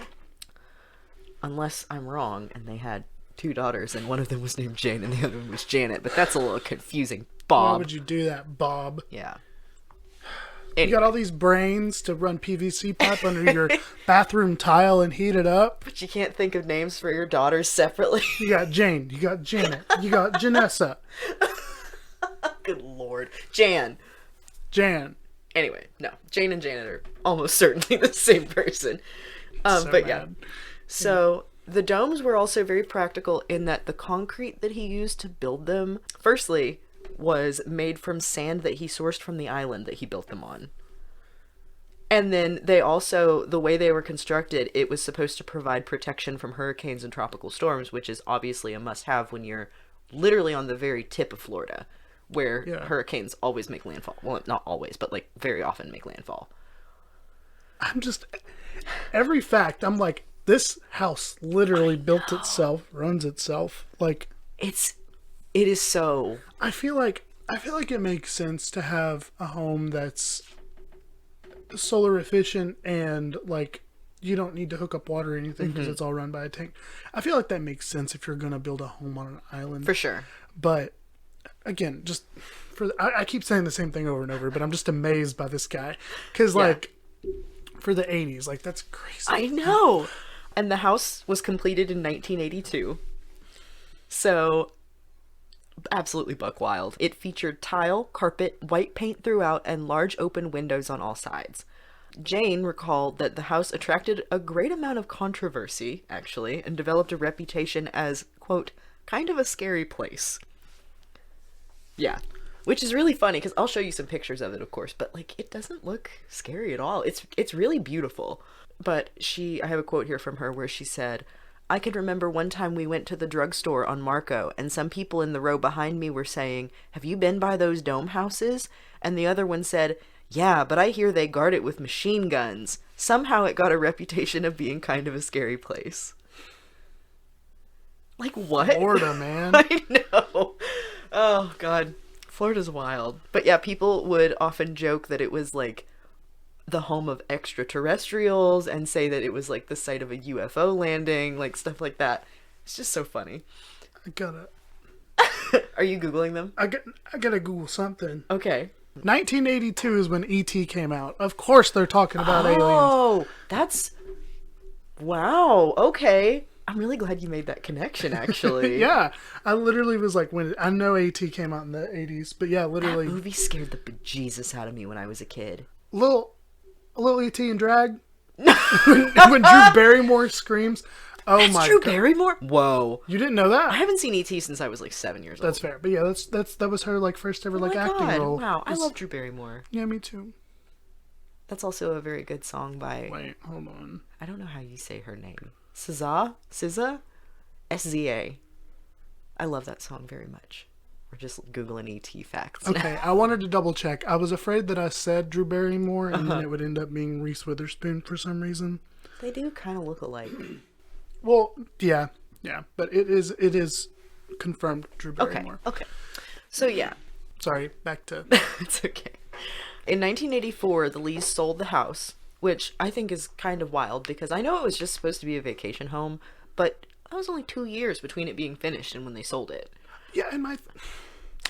Unless I'm wrong, and they had 2 daughters, and one of them was named Jane and the other one was Janet. But that's a little confusing. Bob. Why would you do that, Bob? Yeah. Anyway. You got all these brains to run PVC pipe under your bathroom tile and heat it up. But you can't think of names for your daughters separately. You got Jane. You got Janet. You got Janessa. Good Lord. Jan. Anyway, no. Jane and Janet are almost certainly the same person. But mad. Yeah. So the domes were also very practical in that the concrete that he used to build them, firstly, was made from sand that he sourced from the island that he built them on. And then they also, the way they were constructed, it was supposed to provide protection from hurricanes and tropical storms, which is obviously a must-have when you're literally on the very tip of Florida, where hurricanes always make landfall. Well, not always, but like very often make landfall. Every fact, I'm like, this house literally built itself, runs itself. Like, it is so... I feel like it makes sense to have a home that's solar efficient and like you don't need to hook up water or anything because it's all run by a tank. I feel like that makes sense if you're going to build a home on an island. For sure. But again, I keep saying the same thing over and over, but I'm just amazed by this guy because like for the 80s, like that's crazy. I know. And the house was completed in 1982. So... absolutely buck wild. It featured tile, carpet, white paint throughout, and large open windows on all sides. Jane recalled that the house attracted a great amount of controversy, actually, and developed a reputation as, quote, kind of a scary place. Yeah. Which is really funny, because I'll show you some pictures of it, of course, but, like, it doesn't look scary at all. It's really beautiful. But I have a quote here from her where she said, I can remember one time we went to the drugstore on Marco, and some people in the row behind me were saying, have you been by those dome houses? And the other one said, yeah, but I hear they guard it with machine guns. Somehow it got a reputation of being kind of a scary place. Like, what? Florida, man. I know. Oh, God. Florida's wild. But yeah, people would often joke that it was like the home of extraterrestrials and say that it was like the site of a UFO landing, like stuff like that. It's just so funny. I gotta... Are you Googling them? I gotta Google something. Okay. 1982 is when E.T. came out. Of course they're talking about aliens. Oh, that's... Wow, okay. I'm really glad you made that connection, actually. Yeah. I literally was like, I know E.T. came out in the 80s, but yeah, literally... That movie scared the bejesus out of me when I was a kid. Little E.T. in drag. when Drew Barrymore screams. Oh that's my Drew God. Barrymore? Whoa. You didn't know that? I haven't seen E.T. since I was like 7 years old. That's fair. But yeah, that was her like first ever like acting role. Wow, I love Drew Barrymore. Yeah, me too. That's also a very good song by... Wait, hold on. I don't know how you say her name. SZA? SZA. I love that song very much. We're just Googling E.T. facts. Okay, I wanted to double check. I was afraid that I said Drew Barrymore and then it would end up being Reese Witherspoon for some reason. They do kind of look alike. Well, yeah, but it is confirmed Drew Barrymore. Okay. So yeah. Sorry, back to... It's okay. In 1984, the Lees sold the house, which I think is kind of wild because I know it was just supposed to be a vacation home, but that was only 2 years between it being finished and when they sold it. Yeah,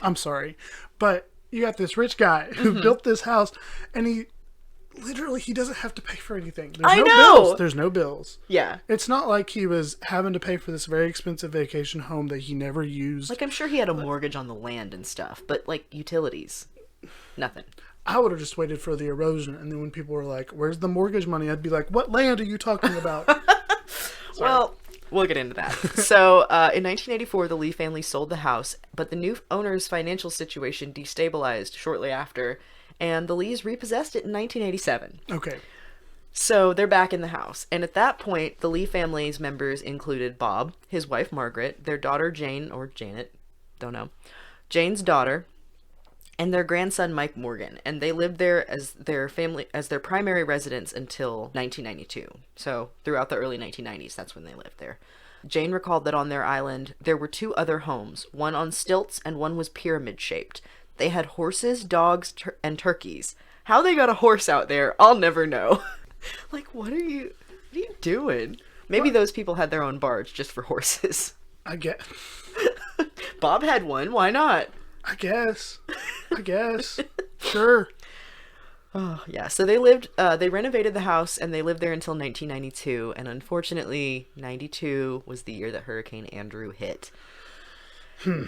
I'm sorry, but you got this rich guy who built this house, and he doesn't have to pay for anything. There's no bills. Yeah. It's not like he was having to pay for this very expensive vacation home that he never used. Like, I'm sure he had a mortgage on the land and stuff, but, like, utilities, nothing. I would have just waited for the erosion, and then when people were like, where's the mortgage money? I'd be like, what land are you talking about? Well, We'll get into that. So, in 1984, the Lee family sold the house, but the new owner's financial situation destabilized shortly after, and the Lees repossessed it in 1987. Okay. So, they're back in the house, and at that point, the Lee family's members included Bob, his wife Margaret, their daughter Jane, or Janet, don't know, Jane's daughter, and their grandson Mike Morgan, and they lived there as their primary residence until 1992. So throughout the early 1990s, that's when they lived there. Jane recalled that on their island there were 2 other homes, one on stilts and one was pyramid shaped. They had horses, dogs, and turkeys. How they got a horse out there, I'll never know. Like, what are you doing? Maybe those people had their own barge just for horses. I get. Bob had one. Why not? I guess. Sure. Oh, yeah. So they renovated the house and they lived there until 1992. And unfortunately, 92 was the year that Hurricane Andrew hit.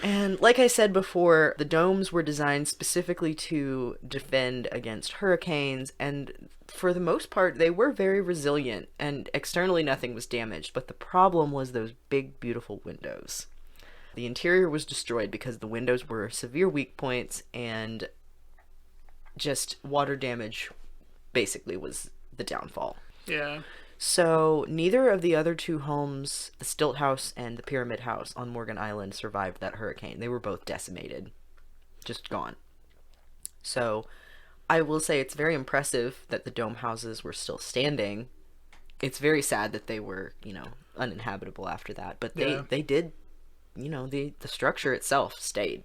And like I said before, the domes were designed specifically to defend against hurricanes. And for the most part, they were very resilient and externally nothing was damaged. But the problem was those big, beautiful windows. The interior was destroyed because the windows were severe weak points and just water damage basically was the downfall. Yeah. So neither of the other 2 homes, the Stilt House and the Pyramid House on Morgan Island, survived that hurricane. They were both decimated. Just gone. So I will say it's very impressive that the dome houses were still standing. It's very sad that they were, uninhabitable after that. But they did... the structure itself stayed.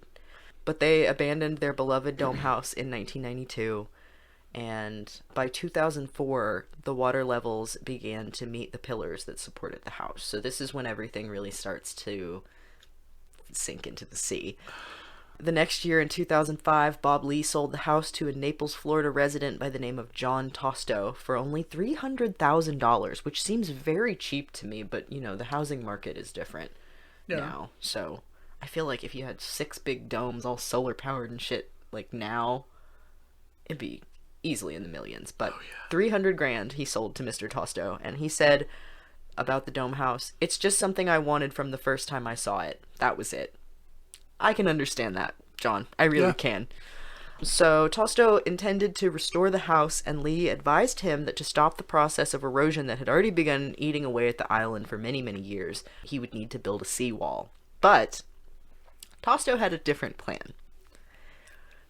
But they abandoned their beloved dome house in 1992, and by 2004, the water levels began to meet the pillars that supported the house. So this is when everything really starts to sink into the sea. The next year, in 2005, Bob Lee sold the house to a Naples, Florida resident by the name of John Tosto for only $300,000, which seems very cheap to me, but, the housing market is different. Now, so I feel like if you had 6 big domes all solar powered and shit like now, it'd be easily in the millions. But $300,000 he sold to Mr. Tosto, and he said about the dome house, "It's just something I wanted from the first time I saw it. That was it." I can understand that, John. I really can. So Tosto intended to restore the house, and Lee advised him that to stop the process of erosion that had already begun eating away at the island for many, many years, he would need to build a seawall. But Tosto had a different plan.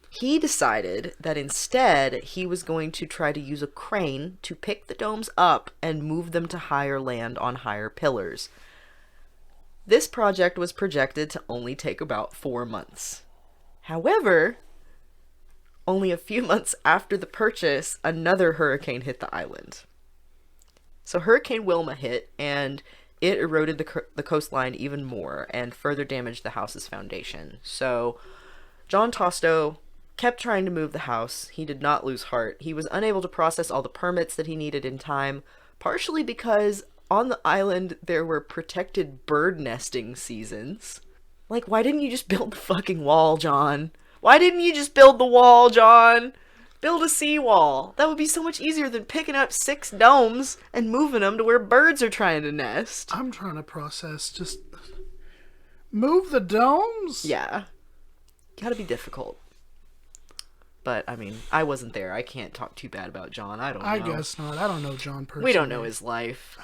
He decided that instead he was going to try to use a crane to pick the domes up and move them to higher land on higher pillars. This project was projected to only take about 4 months. However, only a few months after the purchase, another hurricane hit the island. So Hurricane Wilma hit, and it eroded the coastline even more and further damaged the house's foundation. So John Tosto kept trying to move the house. He did not lose heart. He was unable to process all the permits that he needed in time, partially because on the island there were protected bird nesting seasons. Like, why didn't you just build the fucking wall, John? Why didn't you just build the wall, John? Build a seawall. That would be so much easier than picking up 6 domes and moving them to where birds are trying to nest. I'm trying to process. Just move the domes? Yeah. Gotta be difficult. But, I mean, I wasn't there. I can't talk too bad about John. I don't know. I guess not. I don't know John personally. We don't know his life.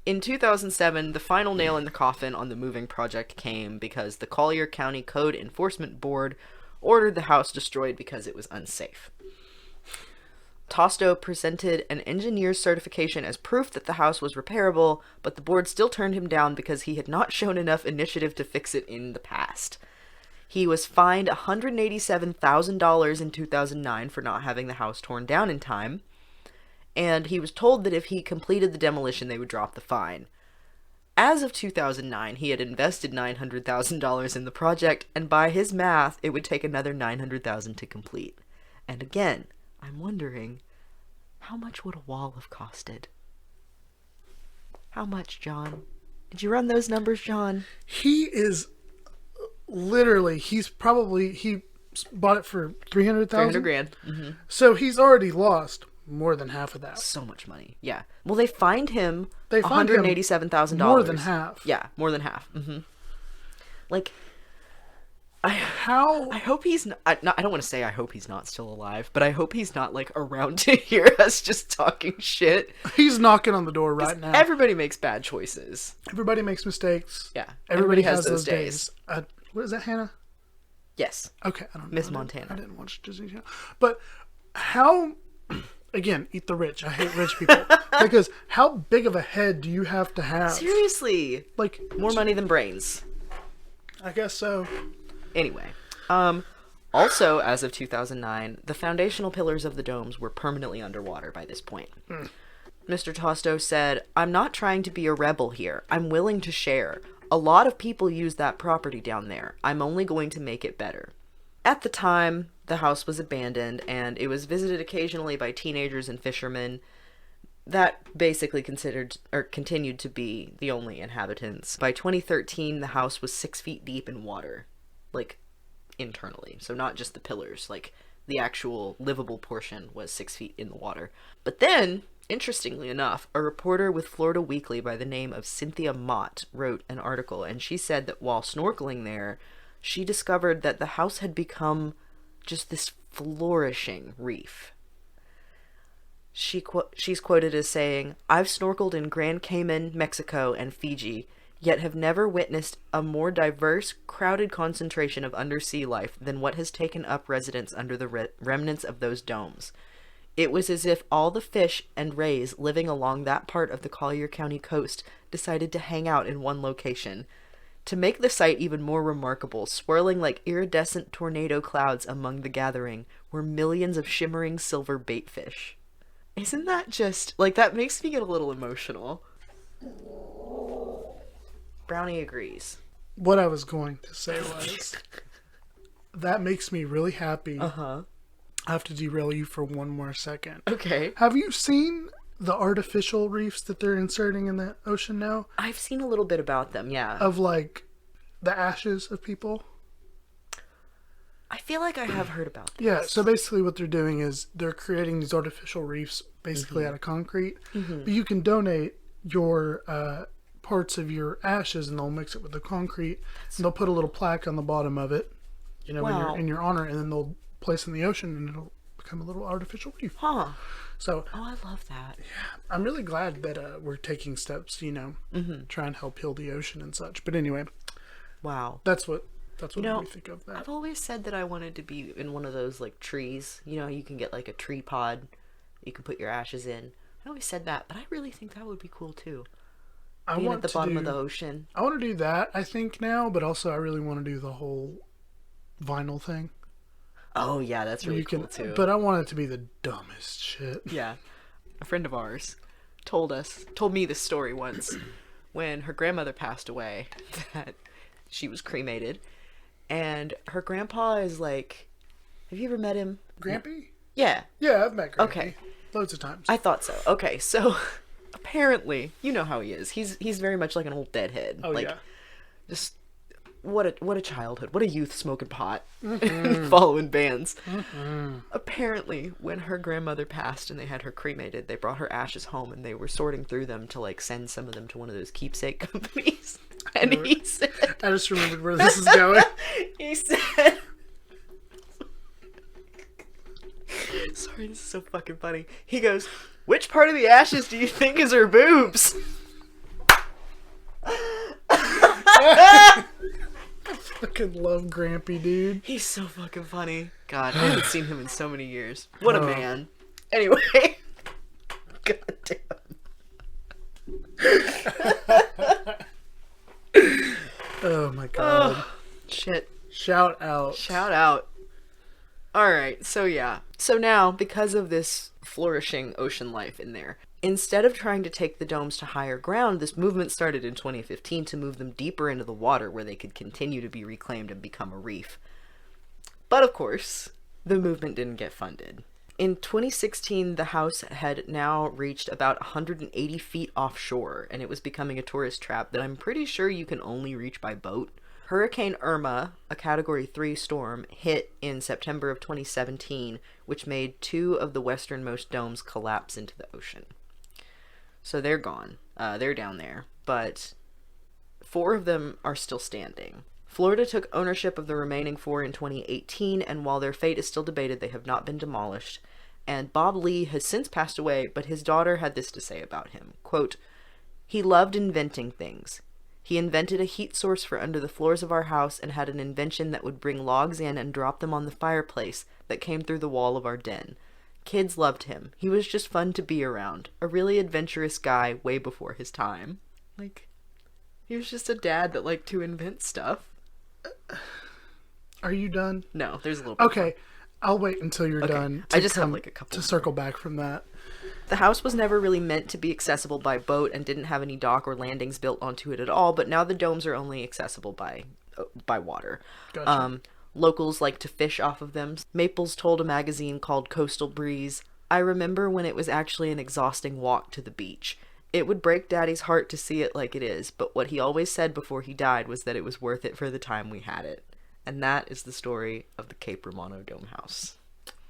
In 2007, the final nail in the coffin on the moving project came because the Collier County Code Enforcement Board ordered the house destroyed because it was unsafe. Tosto presented an engineer's certification as proof that the house was repairable, but the board still turned him down because he had not shown enough initiative to fix it in the past. He was fined $187,000 in 2009 for not having the house torn down in time, and he was told that if he completed the demolition, they would drop the fine. As of 2009, he had invested $900,000 in the project, and by his math, it would take another $900,000 to complete. And again, I'm wondering, how much would a wall have costed? How much, John? Did you run those numbers, John? He is literally, he bought it for $300,000? $300,000. Mm-hmm. So he's already lost more than half of that. So much money. Yeah. Well, they fined him $187,000. More than half. Yeah, more than half. Mm-hmm. Like, I hope he's not, I don't want to say I hope he's not still alive, but I hope he's not, like, around to hear us just talking shit. He's knocking on the door right now. Everybody makes bad choices. Everybody makes mistakes. Yeah. Everybody has those days. What is that, Hannah? Yes. Okay. I don't know. Miss Montana. I didn't watch Disney Channel. But how... Again, eat the rich. I hate rich people. Because how big of a head do you have to have? Seriously. Like, more money than brains. I guess so. Anyway. Also, as of 2009, the foundational pillars of the domes were permanently underwater by this point. Mr. Tosto said, "I'm not trying to be a rebel here. I'm willing to share. A lot of people use that property down there. I'm only going to make it better." At the time, the house was abandoned, and it was visited occasionally by teenagers and fishermen. That basically continued to be the only inhabitants. By 2013, the house was 6 feet deep in water, like, internally. So not just the pillars, like, the actual livable portion was 6 feet in the water. But then, interestingly enough, a reporter with Florida Weekly by the name of Cynthia Mott wrote an article, and she said that while snorkeling there, she discovered that the house had become just this flourishing reef. She's quoted as saying, "I've snorkeled in Grand Cayman, Mexico, and Fiji, yet have never witnessed a more diverse, crowded concentration of undersea life than what has taken up residence under the remnants of those domes. It was as if all the fish and rays living along that part of the Collier County coast decided to hang out in one location. To make the sight even more remarkable, swirling like iridescent tornado clouds among the gathering were millions of shimmering silver baitfish." Isn't that just, like, that makes me get a little emotional. Brownie agrees. What I was going to say was, that makes me really happy. I have to derail you for one more second. Okay. Have you seen the artificial reefs that they're inserting in the ocean now? I've seen a little bit about them, yeah. Of, like, the ashes of people? I feel like I have heard about this. Yeah, so basically what they're doing is they're creating these artificial reefs basically out of concrete. But you can donate your parts of your ashes and they'll mix it with the concrete and they'll put a little plaque on the bottom of it, you know, in your honor, and then they'll place in the ocean and it'll become a little artificial reef. Huh. So, oh, I love that. Yeah, I'm really glad that we're taking steps, you know, try and help heal the ocean and such. But anyway, wow, that's what we think of that. I've always said that I wanted to be in one of those, like, trees. You know, you can get, like, a tree pod you can put your ashes in. I always said that, but I really think that would be cool too. Being at the bottom of the ocean. I want to do that, I think, now, but also I really want to do the whole vinyl thing. Oh yeah, that's really cool too. But I want it to be the dumbest shit. Yeah. A friend of ours told me this story once when her grandmother passed away, that she was cremated, and her grandpa is like, have you ever met him? Grampy? Yeah. Yeah, I've met Grampy. Okay. Loads of times. I thought so. Okay, so apparently, you know how he is. He's very much like an old deadhead. Oh, like, yeah. Just what a childhood. What a youth smoking pot. Following bands. Apparently, when her grandmother passed and they had her cremated, they brought her ashes home and they were sorting through them to, like, send some of them to one of those keepsake companies. And he said, I just remembered where this is going. He said, sorry, this is so fucking funny. He goes, "Which part of the ashes do you think is her boobs?" I fucking love Grampy, dude. He's so fucking funny. God, I haven't seen him in so many years. What a man. Anyway. God damn. Oh my god. Oh, shit. Shout out. Shout out. Alright, so yeah. So now, because of this flourishing ocean life in there, instead of trying to take the domes to higher ground, this movement started in 2015 to move them deeper into the water where they could continue to be reclaimed and become a reef. But of course, the movement didn't get funded. In 2016, the house had now reached about 180 feet offshore, and it was becoming a tourist trap that I'm pretty sure you can only reach by boat. Hurricane Irma, a Category 3 storm, hit in September of 2017, which made 2 of the westernmost domes collapse into the ocean. So they're gone. They're down there. But 4 of them are still standing. Florida took ownership of the remaining 4 in 2018, and while their fate is still debated, they have not been demolished. And Bob Lee has since passed away, but his daughter had this to say about him. Quote, "He loved inventing things. He invented a heat source for under the floors of our house and had an invention that would bring logs in and drop them on the fireplace that came through the wall of our den. Kids loved him. He was just fun to be around. A really adventurous guy way before his time." Like, he was just a dad that liked to invent stuff. Are you done? No, there's a little bit Okay, more. I'll wait until you're done. I just have like a couple to circle back from that. The house was never really meant to be accessible by boat and didn't have any dock or landings built onto it at all, but now the domes are only accessible by water. Gotcha. Locals like to fish off of them. Maples told a magazine called Coastal Breeze, "I remember when it was actually an exhausting walk to the beach. It would break Daddy's heart to see it like it is, but what he always said before he died was that it was worth it for the time we had it." And that is the story of the Cape Romano Dome House.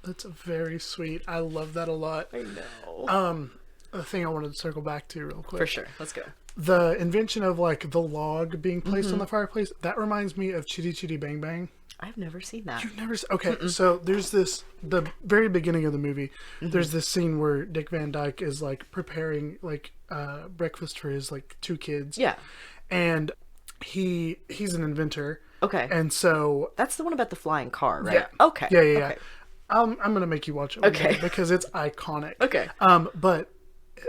That's very sweet. I love that a lot. I know. The thing I wanted to circle back to real quick. For sure. Let's go. The invention of like the log being placed Mm-hmm. on the fireplace, that reminds me of Chitty Chitty Bang Bang. I've never seen that. You've never okay, so there's the very beginning of the movie, Mm-hmm. there's this scene where Dick Van Dyke is like preparing like breakfast for his like 2 kids. Yeah. And he's an inventor. Okay. And so That's the one about the flying car, right? yeah. Okay. Yeah. Okay. I'm gonna make you watch it one Okay. day because it's iconic. Okay. But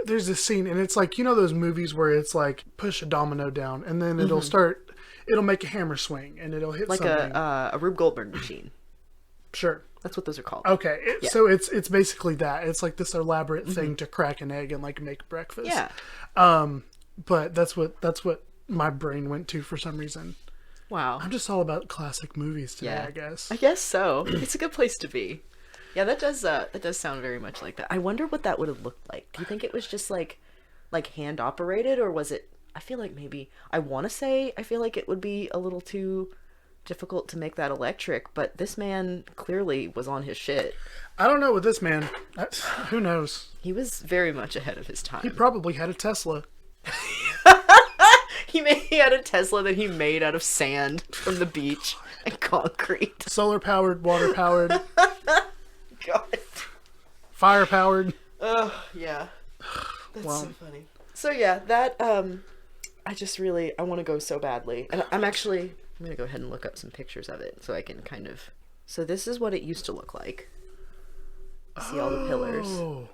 there's this scene, and it's like, you know those movies where it's like push a domino down, and then it'll make a hammer swing, and it'll hit Like something. a Rube Goldberg machine. Sure. That's what those are called. Okay. Yeah. So it's basically that. It's like this elaborate thing to crack an egg and like make breakfast. Yeah. But that's what my brain went to for some reason. Wow. I'm just all about classic movies today, Yeah. I guess. I guess so. It's a good place to be. Yeah, that does sound very much like that. I wonder what that would have looked like. Do you think it was just like hand operated, or was it? I feel like maybe I feel like it would be a little too difficult to make that electric, but this man clearly was on his shit. I don't know with this man. Who knows? He was very much ahead of his time. He probably had a Tesla. He had a Tesla that he made out of sand from the beach and concrete. Solar powered, water powered, God. fire powered. Oh, yeah. That's Well. so funny. So yeah, that I want to go so badly. And I'm going to go ahead and look up some pictures of it so I can kind of. So this is what it used to look like. See all the pillars. Oh.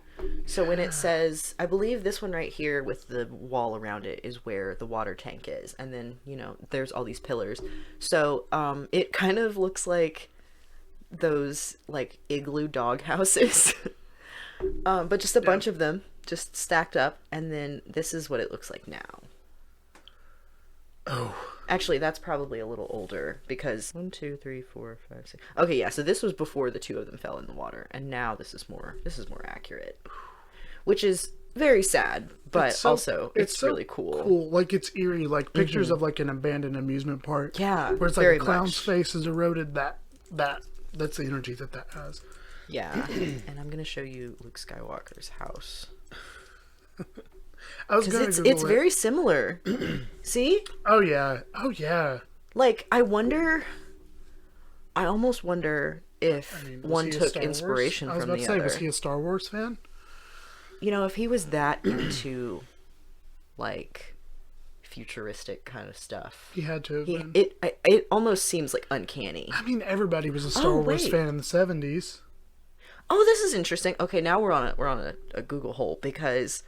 So when it says, I believe this one right here with the wall around it is where the water tank is. And then, there's all these pillars. So it kind of looks like those like igloo dog houses. But just a bunch of them just stacked up. And then this is what it looks like now. Oh. Actually, that's probably a little older because 1, 2, 3, 4, 5, 6. Okay, yeah. So this was before the 2 of them fell in the water, and now this is more accurate, which is very sad, but also it's so really cool. Cool, like it's eerie, like pictures of like an abandoned amusement park. Yeah, where it's like very a clown's much. face is eroded. That's the energy that has. Yeah, and I'm gonna show you Luke Skywalker's house. I was gonna Because Google it's it. very similar. See? Oh yeah. Like, I almost wonder if Was one he a took Star Wars? inspiration I was from about the to say, other. was he a Star Wars fan? If he was that into, like, futuristic kind of stuff. He had to have been. It almost seems, like, uncanny. I mean, everybody was a Star Wars wait. fan in the 70s. Oh, this is interesting. Okay, now we're on a Google hole because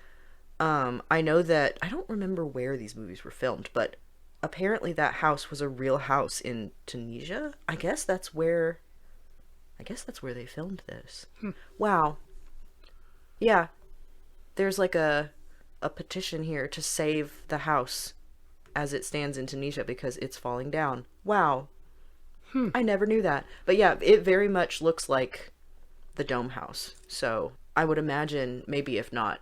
I know that I don't remember where these movies were filmed, but apparently that house was a real house in Tunisia. I guess that's where they filmed this. Wow. Yeah. There's like a petition here to save the house as it stands in Tunisia because it's falling down. Wow. I never knew that. But yeah, it very much looks like the Dome House. So I would imagine maybe if not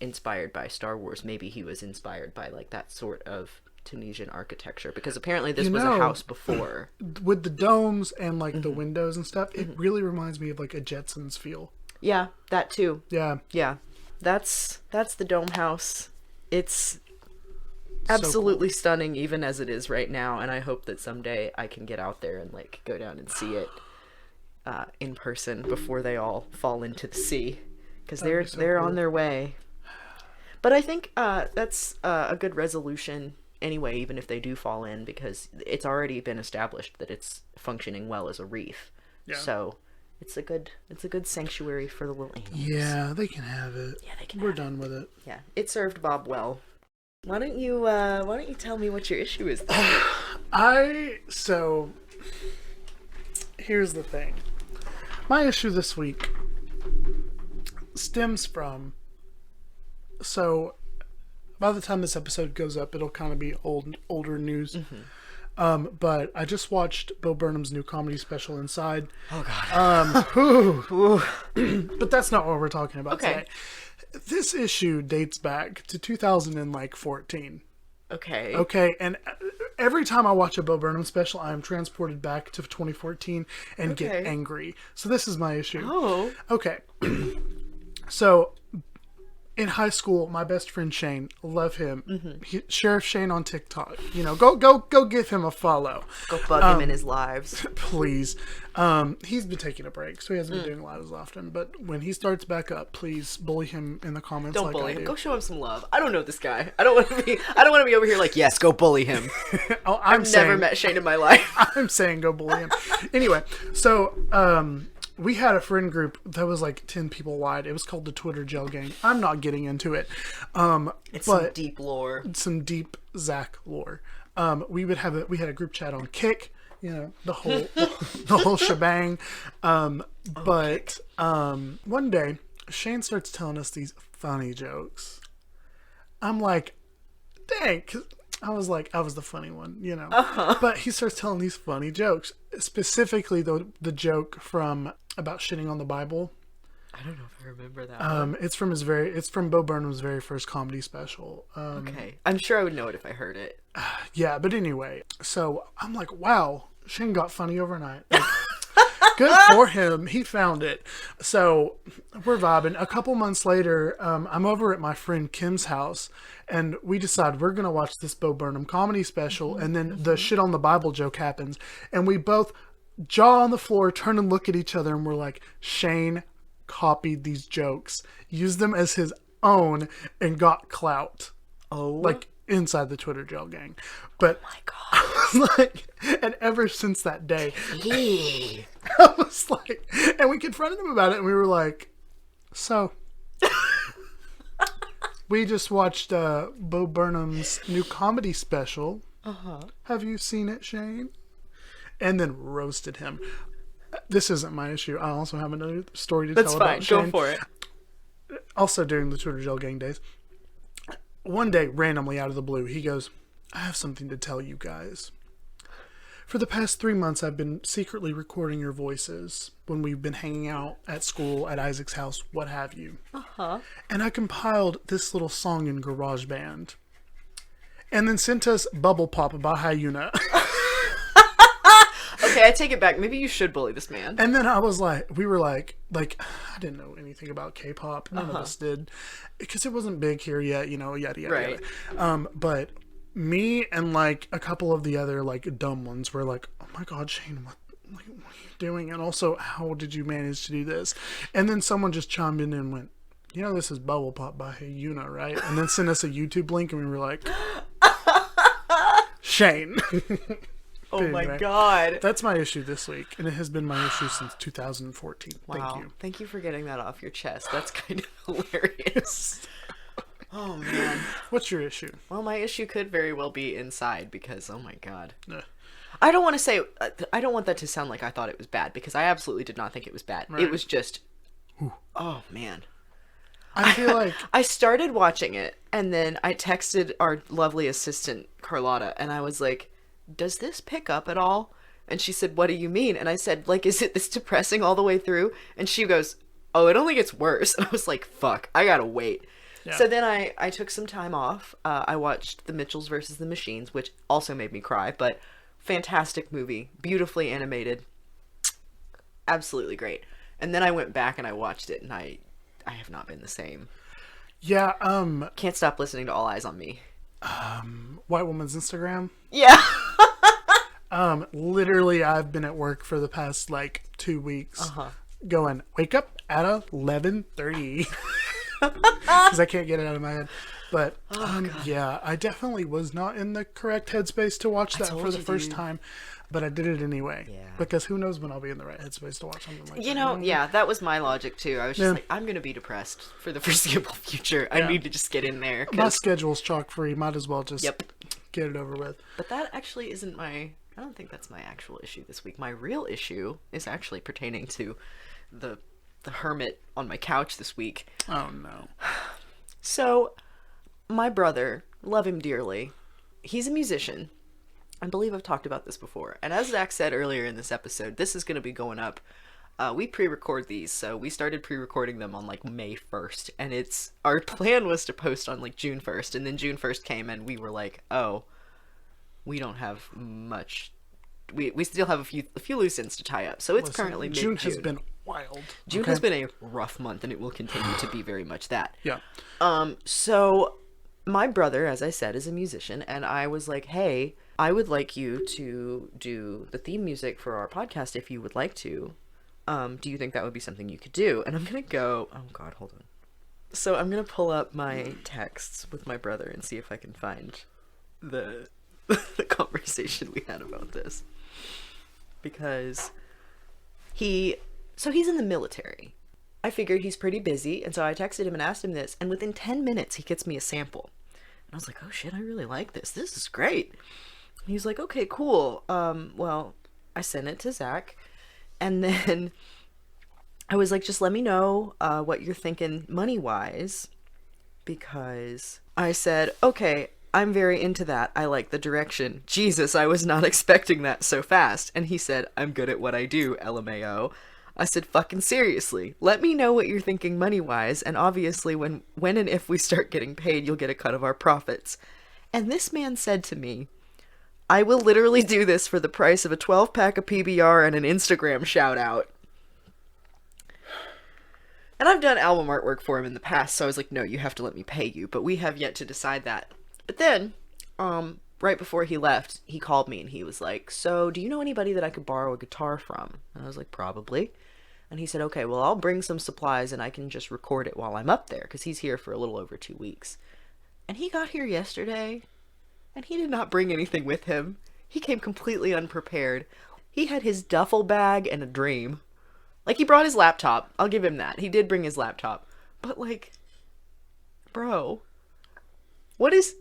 inspired by Star Wars, maybe he was inspired by like that sort of Tunisian architecture, because apparently this was a house before. With the domes and like the windows and stuff, it really reminds me of like a Jetsons feel. Yeah, that too. Yeah. Yeah. That's the dome house. It's absolutely cool. stunning even as it is right now, and I hope that someday I can get out there and like go down and see it in person before they all fall into the sea, because they're cool. on their way. But I think that's a good resolution anyway, even if they do fall in, because it's already been established that it's functioning well as a reef. Yeah. So it's a good sanctuary for the little animals. Yeah, they can have it. Yeah, they can. We're done with it. Yeah, it served Bob well. Why don't you tell me what your issue is? So here's the thing. My issue this week stems from, so by the time this episode goes up, it'll kind of be older news. But I just watched Bo Burnham's new comedy special, Inside. Oh God. But that's not what we're talking about Okay. today. This issue dates back to 2014. Okay. Okay, and every time I watch a Bo Burnham special, I am transported back to 2014 and get angry. So this is my issue. Oh. Okay. So in high school, my best friend Shane, love him. Sheriff Shane on TikTok. You know, go give him a follow. Go bug him in his lives. Please. He's been taking a break, so he hasn't been doing live as often. But when he starts back up, please bully him in the comments. Don't like bully I him. do. Go show him some love. I don't know this guy. I don't want to be over here like, yes, go bully him. I've never met Shane in my life. I'm saying go bully him. Anyway, so we had a friend group that was like 10 people wide. It was called the Twitter Gel Gang. I'm not getting into it. It's but some deep lore. Some deep Zack lore. We had a group chat on Kick, you know, the whole shebang. But one day Shane starts telling us these funny jokes. I'm like, dang, 'cause I was the funny one, you know. But he starts telling these funny jokes, specifically the joke about shitting on the Bible. I don't know if I remember that. It's from Bo Burnham's very first comedy special. Okay, I'm sure I would know it if I heard it. Yeah, but anyway, so I'm like, wow, Shane got funny overnight. Like, good for him. He found it. So we're vibing. A couple months later, I'm over at my friend Kim's house, and we decide we're going to watch this Bo Burnham comedy special, and then the shit on the Bible joke happens, and we both jaw on the floor, turn and look at each other, and we're like, Shane copied these jokes, used them as his own, and got clout. Oh. Like, inside the Twitter Gel Gang. But Oh my God. I was like, and ever since that day, Yeah. I was like, and we confronted him about it, and we were like, so we just watched Bo Burnham's new comedy special. Have you seen it, Shane? And then roasted him. This isn't my issue. I also have another story to tell about Shane. Go for it. Also during the Twitter Gel Gang days. One day, randomly out of the blue, he goes, I have something to tell you guys. For the past 3 months, I've been secretly recording your voices when we've been hanging out at school, at Isaac's house, what have you. And I compiled this little song in GarageBand. And then sent us Bubble Pop by Hyuna. Okay, I take it back. Maybe you should bully this man. And then we were like, I didn't know anything about K-pop. None of us did. Because it wasn't big here yet, you know, yada, yada, Right. yada. But me and like a couple of the other like dumb ones were like, oh my God, Shane, what are you doing? And also, how did you manage to do this? And then someone just chimed in and went, you know, this is Bubble Pop by Hyuna, right? And then sent us a YouTube link, and we were like, Shane. Oh Anyway, my God. that's my issue this week, and it has been my issue since 2014. Wow. Thank you. Thank you for getting that off your chest. That's kind of hilarious. Oh man. What's your issue? Well, my issue could very well be Inside, because oh my God. Ugh. I don't want to say, I don't want that to sound like I thought it was bad, because I absolutely did not think it was bad. Right. It was just, oh man. I feel like I started watching it, and then I texted our lovely assistant, Carlotta, and I was like, does this pick up at all? And she said, what do you mean? And I said, like, is it this depressing all the way through? And she goes, oh, it only gets worse. And I was like, fuck, I gotta wait. Yeah. So then I took some time off. I watched The Mitchells versus the Machines, which also made me cry, but fantastic movie, beautifully animated, absolutely great. And then I went back and I watched it, and I have not been the same. Yeah, Can't stop listening to All Eyes on Me. White Woman's Instagram. Yeah. Literally, I've been at work for the past, like, 2 weeks going, wake up at 11:30. Because I can't get it out of my head. But, yeah, I definitely was not in the correct headspace to watch that for the first time. But I did it anyway. Yeah. Because who knows when I'll be in the right headspace to watch something like that. You know, yeah, that was my logic too. I was just like, I'm going to be depressed for the foreseeable future. I need to just get in there. My schedule's chalk free. Might as well just get it over with. But that actually isn't I don't think that's my actual issue this week. My real issue is actually pertaining to the hermit on my couch this week. Oh, no. So, my brother, love him dearly. He's a musician. I believe I've talked about this before. And as Zack said earlier in this episode, this is going to be going up. We pre-record these, so we started pre-recording them on like May 1st. And our plan was to post on like June 1st. And then June 1st came and we were like, oh, we don't have much. We still have a few loose ends to tie up. So it's currently mid-June. June has been wild. June has been a rough month, and it will continue to be very much that. Yeah. So my brother, as I said, is a musician, and I was like, hey, I would like you to do the theme music for our podcast if you would like to. Do you think that would be something you could do? And I'm going to go, oh God, hold on. So I'm going to pull up my texts with my brother and see if I can find the conversation we had about this. Because he's in the military. I figured he's pretty busy, and so I texted him and asked him this, and within 10 minutes he gets me a sample. And I was like, oh shit, I really like this. This is great. And he's like, okay, cool. Well, I sent it to Zack, and then I was like, just let me know what you're thinking money-wise, because I said, okay, I'm very into that. I like the direction. Jesus, I was not expecting that so fast. And he said, I'm good at what I do, LMAO. I said, fucking seriously, let me know what you're thinking money-wise, and obviously when and if we start getting paid, you'll get a cut of our profits. And this man said to me, I will literally do this for the price of a 12-pack of PBR and an Instagram shout-out. And I've done album artwork for him in the past, so I was like, no, you have to let me pay you, but we have yet to decide that. But then, right before he left, he called me and he was like, so do you know anybody that I could borrow a guitar from? And I was like, probably. And he said, okay, well, I'll bring some supplies and I can just record it while I'm up there, because he's here for a little over 2 weeks. And he got here yesterday, and he did not bring anything with him. He came completely unprepared. He had his duffel bag and a dream. Like, he brought his laptop. I'll give him that. He did bring his laptop. But, like, bro, what is...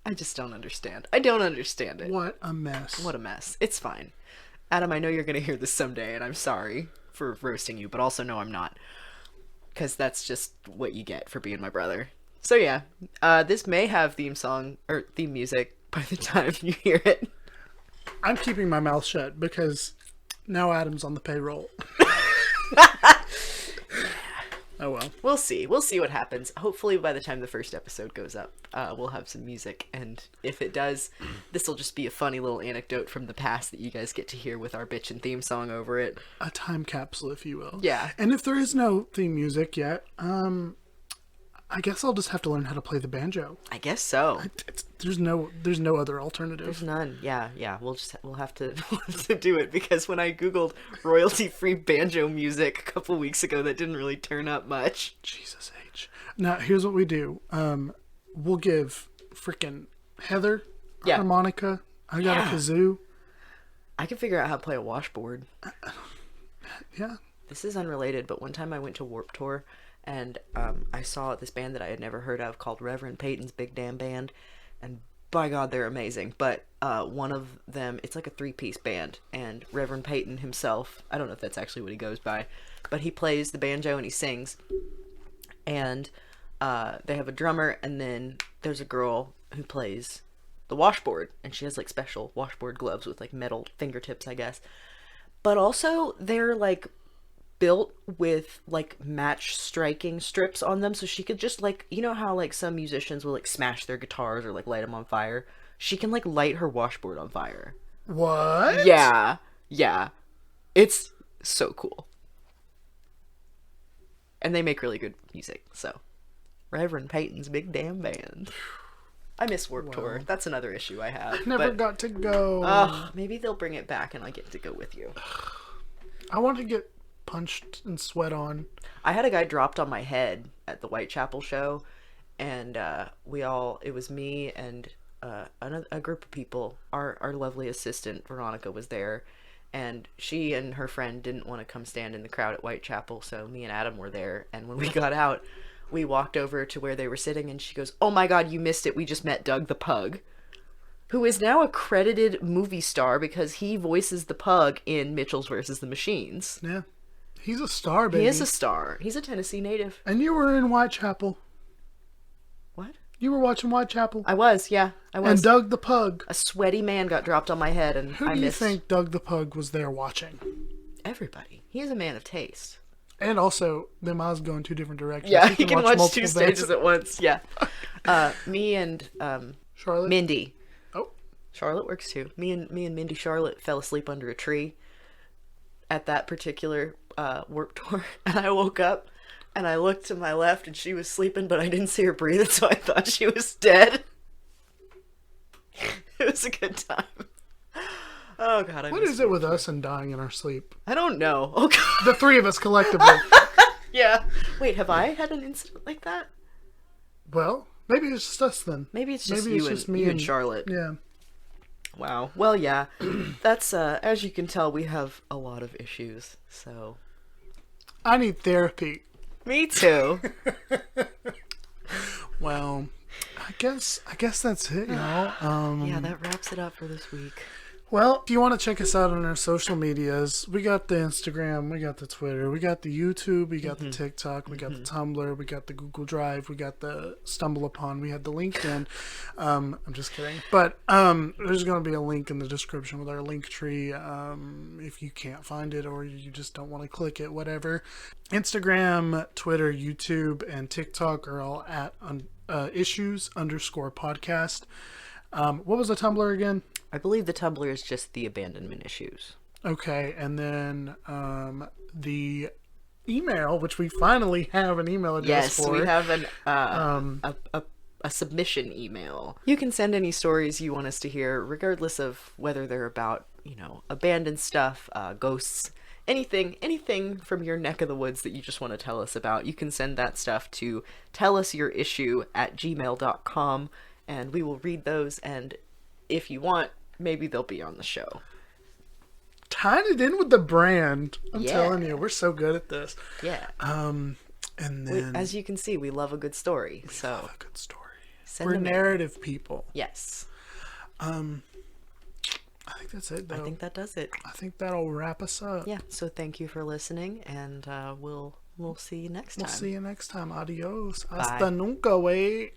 I just don't understand. I don't understand it. What a mess. What a mess. It's fine. Adam, I know you're going to hear this someday, and I'm sorry for roasting you, but also no, I'm not. Because that's just what you get for being my brother. So yeah, this may have theme music by the time you hear it. I'm keeping my mouth shut because now Adam's on the payroll. Oh well. We'll see. We'll see what happens. Hopefully by the time the first episode goes up, we'll have some music. And if it does, this will just be a funny little anecdote from the past that you guys get to hear with our bitchin' theme song over it. A time capsule, if you will. Yeah. And if there is no theme music yet, I guess I'll just have to learn how to play the banjo. I guess so. There's no other alternative. There's none. Yeah. We'll have to do it, because when I googled royalty-free banjo music a couple weeks ago, that didn't really turn up much. Jesus H. Now here's what we do. We'll give frickin' Heather a harmonica. I got a kazoo. I can figure out how to play a washboard. Yeah. This is unrelated, but one time I went to Warped Tour, and I saw this band that I had never heard of called Reverend Peyton's Big Damn Band, and by God, they're amazing. But one of them, it's like a 3-piece band, and Reverend Peyton himself, I don't know if that's actually what he goes by, but he plays the banjo and he sings, and they have a drummer, and then there's a girl who plays the washboard, and she has like special washboard gloves with like metal fingertips, I guess. But also they're like built with like match striking strips on them, so she could just like, you know how like some musicians will like smash their guitars or like light them on fire? She can like light her washboard on fire. What? Yeah. It's so cool. And they make really good music, so. Reverend Peyton's big damn band. I miss Warped Tour. That's another issue I have. Never got to go. Maybe they'll bring it back and I get to go with you. I want to get punched and sweat on. I had a guy dropped on my head at the Whitechapel show, and it was me and a group of people. Our lovely assistant, Veronica, was there, and she and her friend didn't want to come stand in the crowd at Whitechapel, so me and Adam were there, and when we got out, we walked over to where they were sitting, and she goes, "Oh my god, you missed it. We just met Doug the Pug," who is now a credited movie star because he voices the Pug in Mitchell's vs. the Machines. Yeah. He's a star, baby. He is a star. He's a Tennessee native. And you were in Whitechapel. What? You were watching Whitechapel. I was, yeah. I was. And Doug the Pug. A sweaty man got dropped on my head, and Who I do you missed think Doug the Pug was there watching? everybody. He is a man of taste. And also, them eyes go in two different directions. Yeah, he can watch two multiple stages dances. at once. Yeah. Me and Charlotte? Mindy. Oh. Charlotte works too. Me and Mindy Charlotte fell asleep under a tree at that particular work tour, and I woke up and I looked to my left and she was sleeping, but I didn't see her breathing, so I thought she was dead. It was a good time. Oh god, What is it with us and dying in our sleep? I don't know. Oh god. The three of us collectively. Yeah. Wait, have I had an incident like that? Well, maybe it's just us then. Maybe it's just me you and Charlotte. Yeah. Wow. Well, yeah. That's as you can tell, we have a lot of issues. So. I need therapy. Me too. Well, I guess that's it, y'all. Yeah, that wraps it up for this week. Well, if you want to check us out on our social medias, we got the Instagram, we got the Twitter, we got the YouTube, we got the TikTok, we got the Tumblr, we got the Google Drive, we got the Stumble Upon, we had the LinkedIn. I'm just kidding. But there's going to be a link in the description with our link tree if you can't find it or you just don't want to click it, whatever. Instagram, Twitter, YouTube, and TikTok are all at issues_podcast. What was the Tumblr again? I believe the Tumblr is just the abandonment issues. Okay, and then the email, which we finally have an email address for. Yes, we have a submission email. You can send any stories you want us to hear, regardless of whether they're about, abandoned stuff, ghosts, anything from your neck of the woods that you just want to tell us about. You can send that stuff to tellusyourissue@gmail.com, and we will read those, and if you want, maybe they'll be on the show. Tied it in with the brand. I'm Yeah. telling you, we're so good at this. Yeah. And then As you can see, we love a good story. love So a good story. send We're them in. narrative people. Yes. I think that's it, though. I think that does it. I think that'll wrap us up. Yeah. So thank you for listening, and we'll see you next time. We'll see you next time. Adios. Bye. Hasta nunca, wey.